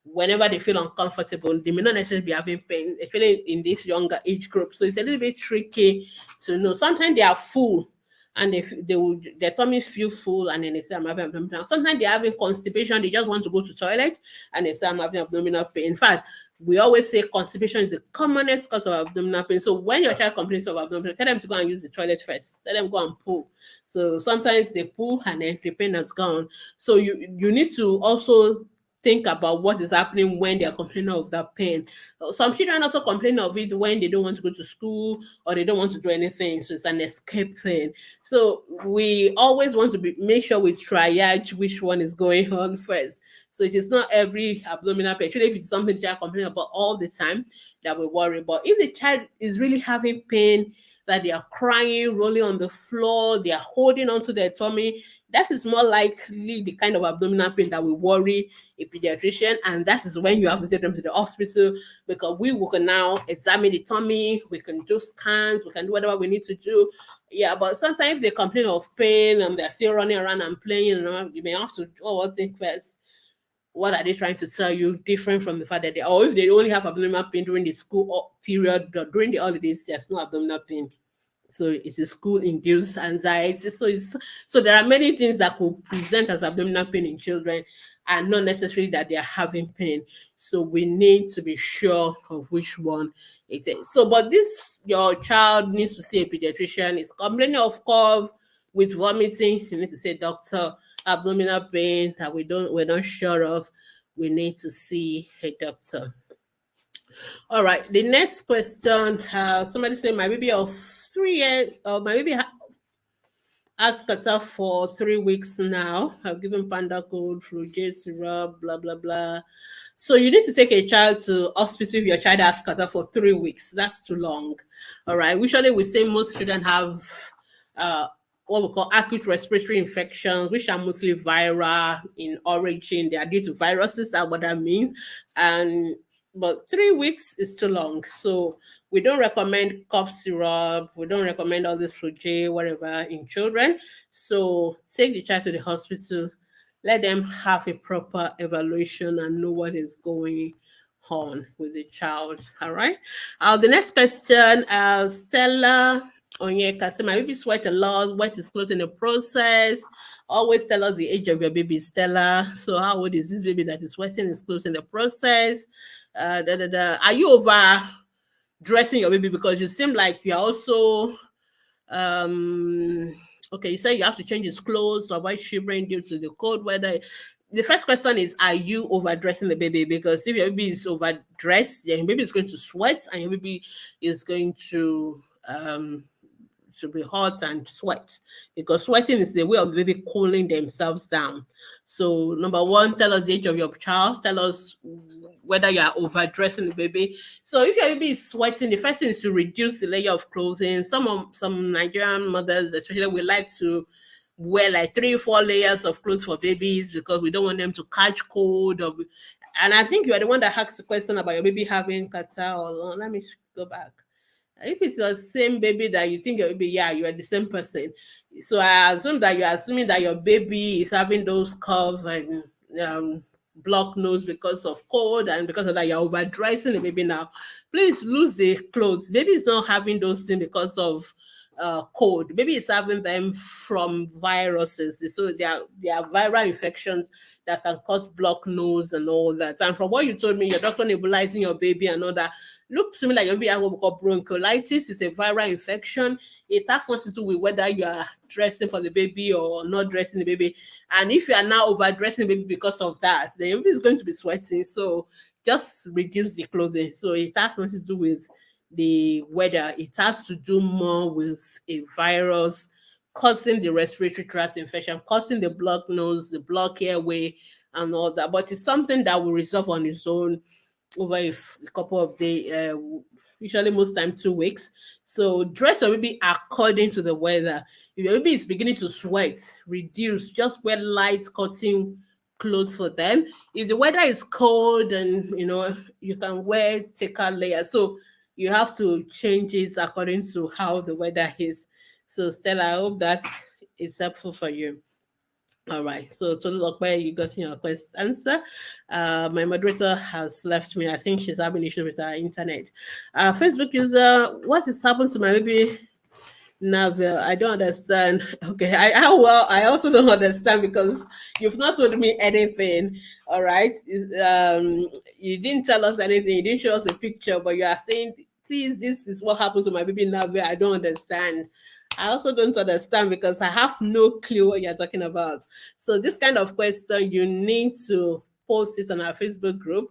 whenever they feel uncomfortable. They may not necessarily be having pain, especially in this younger age group. So it's a little bit tricky to know. Sometimes they are full and their tummy feel full, and then they say, I'm having abdominal pain. Sometimes they're having constipation, they just want to go to toilet and they say, I'm having abdominal pain. In fact, we always say constipation is the commonest cause of abdominal pain. So when your child complains of abdominal pain, tell them to go and use the toilet first. Let them go and pull. So sometimes they pull and then the pain has gone. So you need to also think about what is happening when they are complaining of that pain. Some children also complain of it when they don't want to go to school or they don't want to do anything. So it's an escape thing. So we always want to make sure we triage which one is going on first. So it is not every abdominal pain. Actually, if it's something the child complaining about all the time, that we worry. But if the child is really having pain, that they are crying, rolling on the floor, they are holding onto their tummy, that is more likely the kind of abdominal pain that will worry a pediatrician. And that is when you have to take them to the hospital, because we can now examine the tummy, we can do scans, we can do whatever we need to do. Yeah, but sometimes they complain of pain and they're still running around and playing, and you may have to think first, what are they trying to tell you different from the fact that or if they only have abdominal pain during the school period, or during the holidays, there's no abdominal pain. So it's a school-induced anxiety. So there are many things that could present as abdominal pain in children, and not necessarily that they are having pain. So we need to be sure of which one it is. So, but this your child needs to see a pediatrician. Is complaining of cough with vomiting. You need to say, doctor, abdominal pain that we're not sure of. We need to see a doctor. All right. The next question. Somebody said my baby of 3 years. My baby has catarrh for 3 weeks now. I've given Panda Gold, Fruit syrup, blah blah blah. So you need to take a child to hospital if your child has catarrh for 3 weeks. That's too long. All right. Usually we say most children have uh, what we call acute respiratory infections, which are mostly viral in origin. They are due to viruses. That's what that means. And but 3 weeks is too long. So we don't recommend cough syrup. We don't recommend all this fruit whatever in children. So take the child to the hospital. Let them have a proper evaluation and know what is going on with the child. All right. The next question, Stella Onyeka. So my baby sweat a lot, wet his clothes in the process. Always tell us the age of your baby, Stella. So how old is this baby that is wetting his clothes in the process? Are you over dressing your baby? Because you seem like you're also okay, you say you have to change his clothes to avoid shivering due to the cold weather. The first question is, are you overdressing the baby? Because if your baby is overdressed, your baby is going to sweat and your baby is going to to be hot and sweat, because sweating is the way of the baby cooling themselves down. So number one, tell us the age of your child. Tell us whether you are overdressing the baby. So if your baby is sweating, the first thing is to reduce the layer of clothing. Some Nigerian mothers, especially, we like to wear like 3 or 4 layers of clothes for babies because we don't want them to catch cold. And I think you are the one that asked the question about your baby having catarrh or let me go back. If it's your same baby that you think your baby, yeah, you are the same person. So I assume that you're assuming that your baby is having those cough and blocked nose because of cold, and because of that you're overdressing the baby now. Please lose the clothes. Baby is not having those things because of cold. Baby is having them from viruses. So they are viral infections that can cause blocked nose and all that. And from what you told me, your doctor nebulizing your baby and all that, looks to me like your baby has what we call bronchiolitis. It's a viral infection. It has nothing to do with whether you are dressing for the baby or not dressing the baby. And if you are now overdressing the baby because of that, then your baby is going to be sweating. So just reduce the clothing. So it has nothing to do with the weather. It has to do more with a virus causing the respiratory tract infection, causing the blocked nose, the blocked airway, and all that. But it's something that will resolve on its own over a couple of days, usually most time 2 weeks. So dress your baby according to the weather. If your baby is beginning to sweat, reduce, just wear light cotton clothes for them. If the weather is cold and you can wear thicker layers. So you have to change it according to how the weather is. So Stella, I hope that is helpful for you. All right. So Tolulokpe, you got your question answer. My moderator has left me. I think she's having issues with her internet. Facebook user, what has happened to my baby Navel? I don't understand. Okay. I also don't understand because you've not told me anything. All right. You didn't tell us anything. You didn't show us a picture, but you are saying, please, this is what happened to my baby Navel. I don't understand. I also don't understand because I have no clue what you're talking about. So this kind of question, you need to post it on our Facebook group,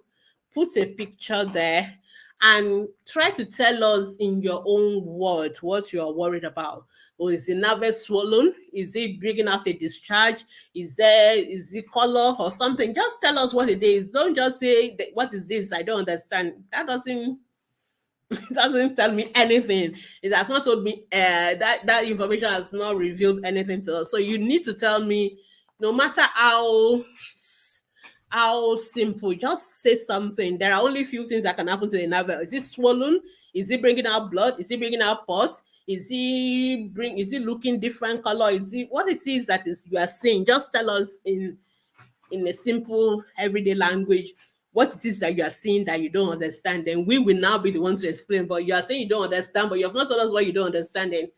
put a picture there, and try to tell us in your own word what you are worried about. Or is the nerve swollen? Is it bringing out a discharge? Is it color or something? Just tell us what it is. Don't just say, what is this? I don't understand. That doesn't tell me anything. It has not told me that information has not revealed anything to us. So you need to tell me, no matter how simple, just say something. There are only few things that can happen to the nerve. Is it swollen? Is it bringing out blood? Is it bringing out pus? Is it looking different color? Is it what it is that is you are saying? Just tell us in a simple everyday language what it is that you are seeing that you don't understand. Then we will now be the ones to explain. But you are saying you don't understand, but you have not told us what you don't understand. Then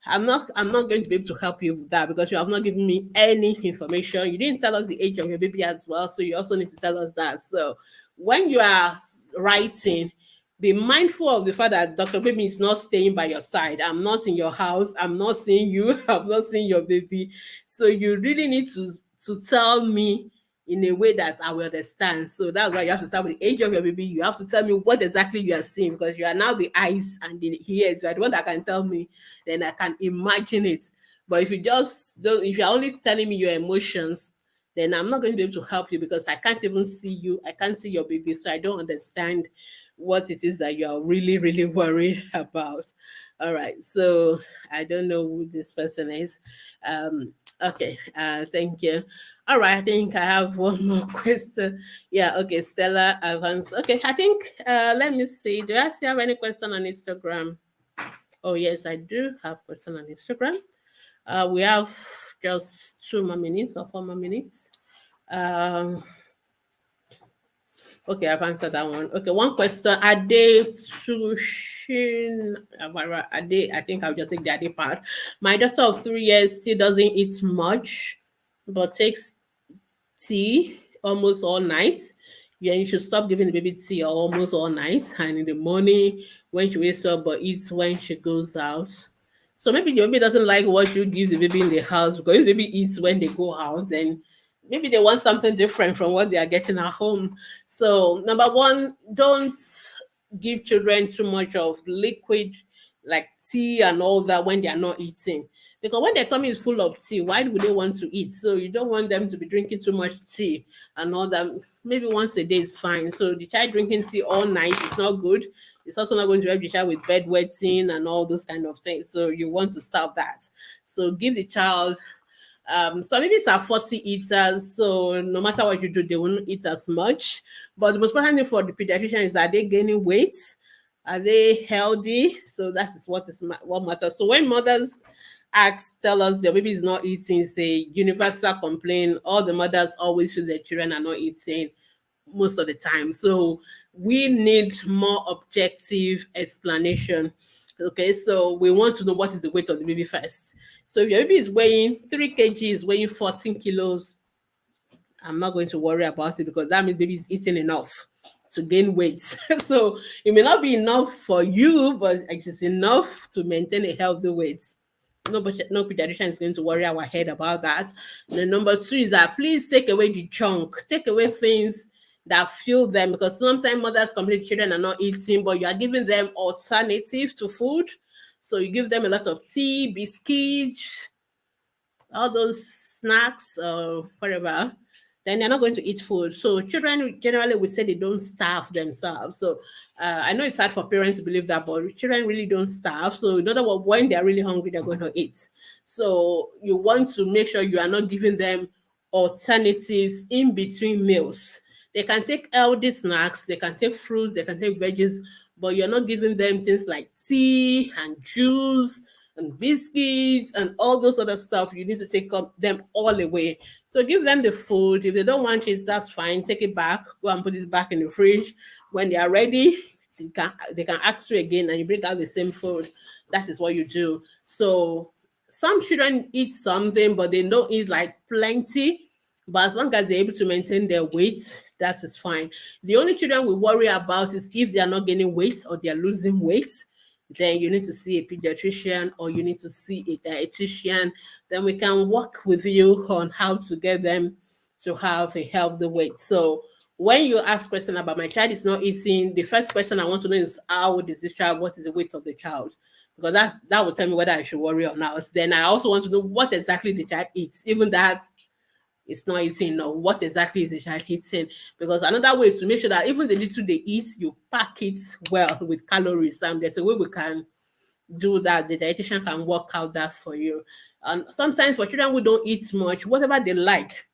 I'm not going to be able to help you with that because you have not given me any information. You didn't tell us the age of your baby as well, so you also need to tell us that. So when you are writing, be mindful of the fact that Dr. Baby is not staying by your side. I'm not in your house. I'm not seeing you. I'm not seeing your baby. So you really need to tell me in a way that I will understand. So that's why you have to start with the age of your baby. You have to tell me what exactly you are seeing because you are now the eyes and the ears. You are the one that can tell me, then I can imagine it. But if you just don't, if you're only telling me your emotions, then I'm not going to be able to help you because I can't even see you. I can't see your baby. So I don't understand what it is that you're really, really worried about. All right. So I don't know who this person is. Okay. Thank you. All right. I think I have one more question. Yeah. Okay. Stella Evans. Okay. I think, let me see. Do I still have any question on Instagram? Oh, yes, I do have question on Instagram. We have just 2 more minutes or 4 more minutes. Um, Okay, I've answered that one. Okay, one question. Ade Sushin. Ade, I think I'll just take the Ade part. My daughter of 3 years still doesn't eat much, but takes tea almost all night. Yeah, you should stop giving the baby tea almost all night. And in the morning, when she wakes up, but eats when she goes out. So maybe the baby doesn't like what you give the baby in the house because if the baby eats when they go out, and maybe they want something different from what they are getting at home. So number one, don't give children too much of liquid like tea and all that when they are not eating. Because when their tummy is full of tea, why would they want to eat? So you don't want them to be drinking too much tea and all that. Maybe once a day is fine. So the child drinking tea all night is not good. It's also not going to help the child with bedwetting and all those kind of things. So you want to stop that. So give the child some babies are fussy eaters, so no matter what you do, they won't eat as much. But the most important thing for the pediatrician is, are they gaining weight? Are they healthy? So that is what matters. So when mothers tell us their baby is not eating, say universal complaint, all the mothers always feel their children are not eating most of the time. So we need more objective explanation. Okay, so we want to know what is the weight of the baby first. So if your baby is weighing 3 kgs, weighing 14 kilos, I'm not going to worry about it because that means baby is eating enough to gain weight. So it may not be enough for you, but it is enough to maintain a healthy weight. No pediatrician is going to worry our head about that. The number two is that please take away the junk, take away things that fuel them, because sometimes mothers complain children are not eating, but you are giving them alternative to food. So you give them a lot of tea, biscuits, all those snacks or whatever, then they're not going to eat food. So children generally we say they don't starve themselves. So I know it's hard for parents to believe that, but children really don't starve. So in other words, when they're really hungry, they're going to eat. So you want to make sure you are not giving them alternatives in between meals. They can take healthy snacks, they can take fruits, they can take veggies, but you're not giving them things like tea and juice and biscuits and all those other stuff. You need to take them all away. So give them the food. If they don't want it, that's fine. Take it back. Go and put it back in the fridge. When they are ready, they can ask you again, and you bring out the same food. That is what you do. So some children eat something, but they don't eat like plenty. But as long as they're able to maintain their weight, that is fine. The only children we worry about is if they are not gaining weight or they are losing weight, then you need to see a pediatrician or you need to see a dietitian. Then we can work with you on how to get them to have a healthy weight. So when you ask question about my child is not eating, the first question I want to know is how old is this child? What is the weight of the child? Because that will tell me whether I should worry or not. Then I also want to know what exactly the child eats, even that it's not eating or what exactly is the child eating. Because another way is to make sure that even the little they eat, you pack it well with calories. And there's a way we can do that. The dietitian can work out that for you. And sometimes for children who don't eat much, whatever they like,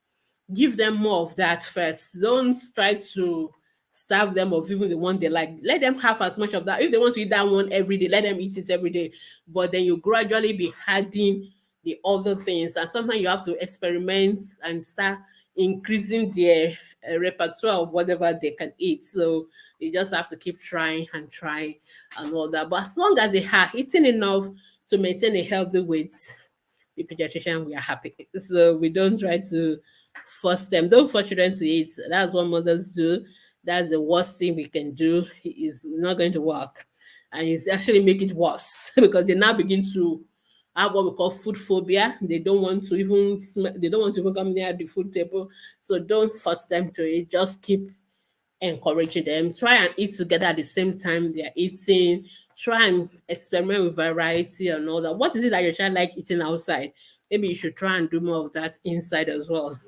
give them more of that first. Don't try to starve them of even the one they like. Let them have as much of that. If they want to eat that one every day, let them eat it every day. But then you gradually be adding the other things. And sometimes you have to experiment and start increasing their repertoire of whatever they can eat. So you just have to keep trying and trying and all that. But as long as they are eating enough to maintain a healthy weight, the pediatrician, we are happy. So we don't try to force them. Don't force children to eat. That's what mothers do. That's the worst thing we can do. It's not going to work. And it's actually make it worse because they now begin to have what we call food phobia. They don't want to even they don't want to even come near the food table. So don't force them to eat. Just keep encouraging them. Try and eat together at the same time they are eating. Try and experiment with variety and all that. What is it that your child like eating outside? Maybe you should try and do more of that inside as well.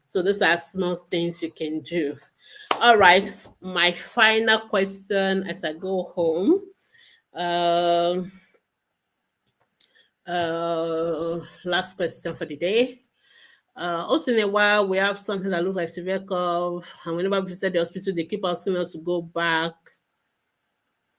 So those are small things you can do. All right, my final question as I go home. Um Last question for the day. Also in a while, we have something that looks like severe cough, and whenever we visit the hospital, they keep asking us to go back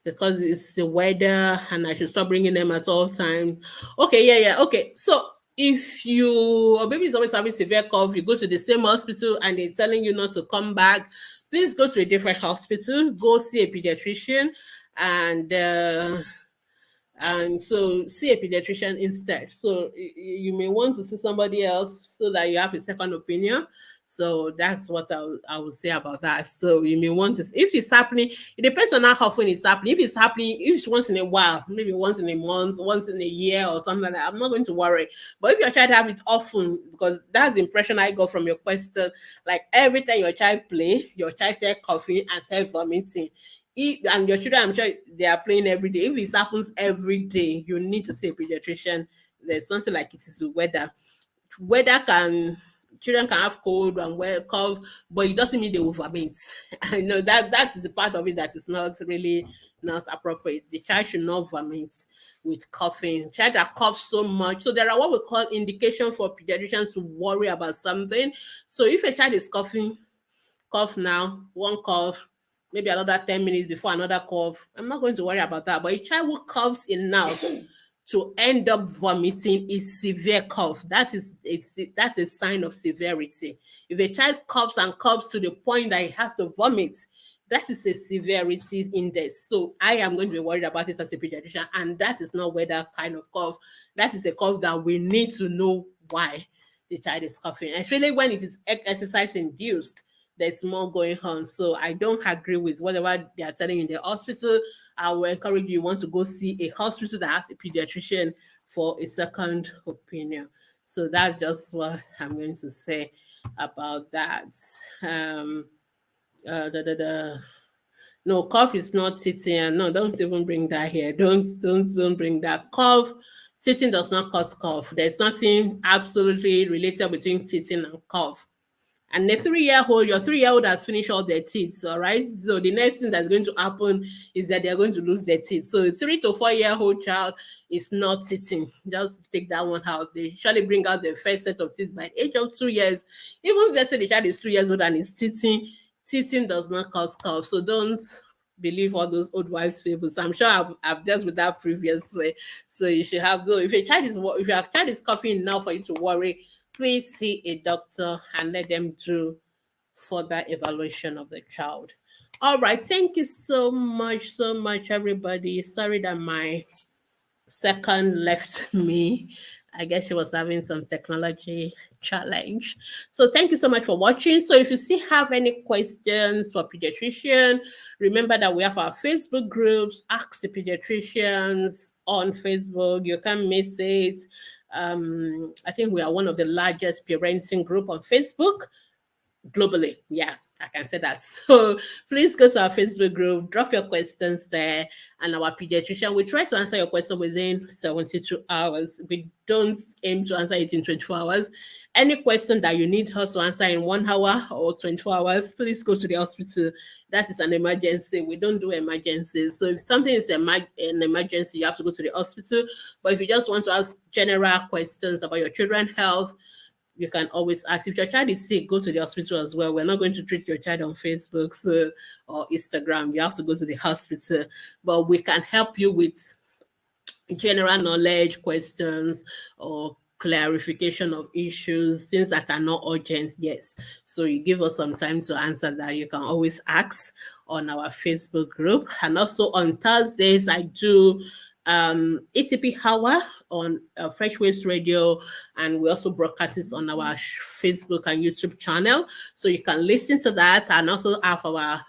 because it's the weather, and I should stop bringing them at all times. Okay, yeah. Okay, so if your baby is always having severe cough, you go to the same hospital and they're telling you not to come back, please go to a different hospital, go see a pediatrician, and so see a pediatrician instead. So you may want to see somebody else so that you have a second opinion. So that's what I will say about that. So you may want to, if it's happening, it depends on how often it's happening. If it's happening, if it's once in a while, maybe once in a month, once in a year or something like that, I'm not going to worry. But if your child have it often, because that's the impression I got from your question, like every time your child play, your child start coughing and start vomiting, And your children, I'm sure they are playing every day. If it happens every day, you need to see a pediatrician. There's something like it is the weather. Weather can Children can have cold and well cough, but it doesn't mean they will vomit. I know that is the part of it that is not really not appropriate. The child should not vomit with coughing. Child that coughs so much. So there are what we call indication for pediatricians to worry about something. So if a child is coughing, cough now, one cough, maybe another 10 minutes before another cough. I'm not going to worry about that. But a child who coughs enough to end up vomiting is severe cough. That's a sign of severity. If a child coughs and coughs to the point that he has to vomit, that is a severity index. So I am going to be worried about it as a pediatrician, and that is not whether kind of cough. That is a cough that we need to know why the child is coughing, especially when it is exercise induced. There's more going on. So I don't agree with whatever they are telling you in the hospital. I will encourage you want to go see a hospital that has a pediatrician for a second opinion. So that's just what I'm going to say about that. Um, uh, da, da, da. No, cough is not teething. No, don't even bring that here. Don't bring that. Cough, teething does not cause cough. There's nothing absolutely related between teething and cough. And the 3-year-old, your 3-year-old has finished all their teeth, all right? So the next thing that's going to happen is that they're going to lose their teeth. So a 3 to 4-year-old child is not teething. Just take that one out. They usually bring out their first set of teeth by the age of 2 years. Even if they say the child is 2 years old and is teething, teething does not cause cough. So don't believe all those old wives' fables. I'm sure I've dealt with that previously. So you should have those. If your child is coughing enough for you to worry, please see a doctor and let them do further evaluation of the child. All right, thank you so much, everybody. Sorry that my second left me. I guess she was having some technology challenge. So thank you so much for watching. So if you still have any questions for pediatrician, remember that we have our Facebook groups, Ask the Pediatricians on Facebook. You can miss it. I think we are one of the largest parenting group on Facebook globally. Yeah, I can say that. So please go to our Facebook group, drop your questions there, and our pediatrician will try to answer your question within 72 hours. We don't aim to answer it in 24 hours. Any question that you need us to answer in 1 hour or 24 hours, please go to the hospital. That is an emergency. We don't do emergencies. So if something is an emergency, you have to go to the hospital. But if you just want to ask general questions about your children's health, you can always ask. If your child is sick, go to the hospital as well. We're not going to treat your child on Facebook or Instagram. You have to go to the hospital. But we can help you with general knowledge questions or clarification of issues, things that are not urgent. Yes. So you give us some time to answer that. You can always ask on our Facebook group. And also on Thursdays, I do ATP Hour on Fresh Waves Radio, and we also broadcast this on our Facebook and YouTube channel. So you can listen to that and also have our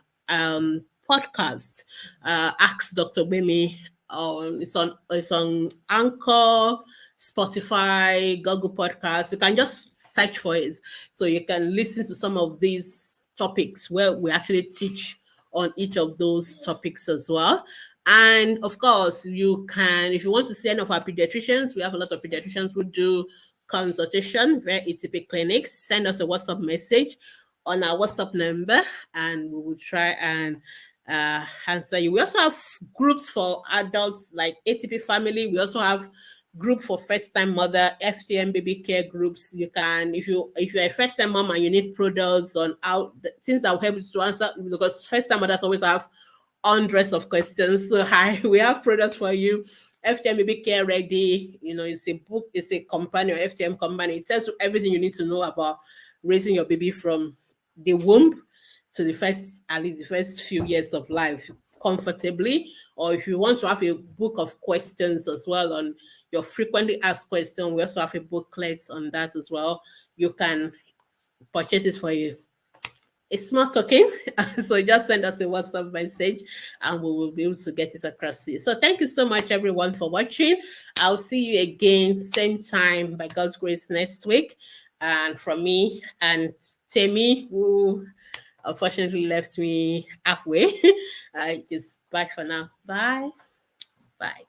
podcast, Ask Dr. Bemi. It's on Anchor, Spotify, Google Podcasts. You can just search for it, so you can listen to some of these topics where we actually teach on each of those topics as well. And of course, you can, if you want to see any of our pediatricians, we have a lot of pediatricians who do consultation via ATP clinics. Send us a WhatsApp message on our WhatsApp number, and we will try and answer you. We also have groups for adults like ATP family. We also have group for first time mother, FTM baby care groups. You can, if you're a first time mom and you need products on how things that will help you to answer, because first time mothers always have hundreds of questions. So hi, we have products for you. FTM baby care ready. It's a book, it's a company or FTM company. It tells you everything you need to know about raising your baby from the womb to at least the first few years of life comfortably. Or if you want to have a book of questions as well on your frequently asked questions, we also have a booklet on that as well. You can purchase it for you. It's small talking. So just send us a WhatsApp message and we will be able to get it across to you. So thank you so much, everyone, for watching. I'll see you again, same time, by God's grace, next week. And from me and Temi, who unfortunately left me halfway. Just bye for now. Bye. Bye.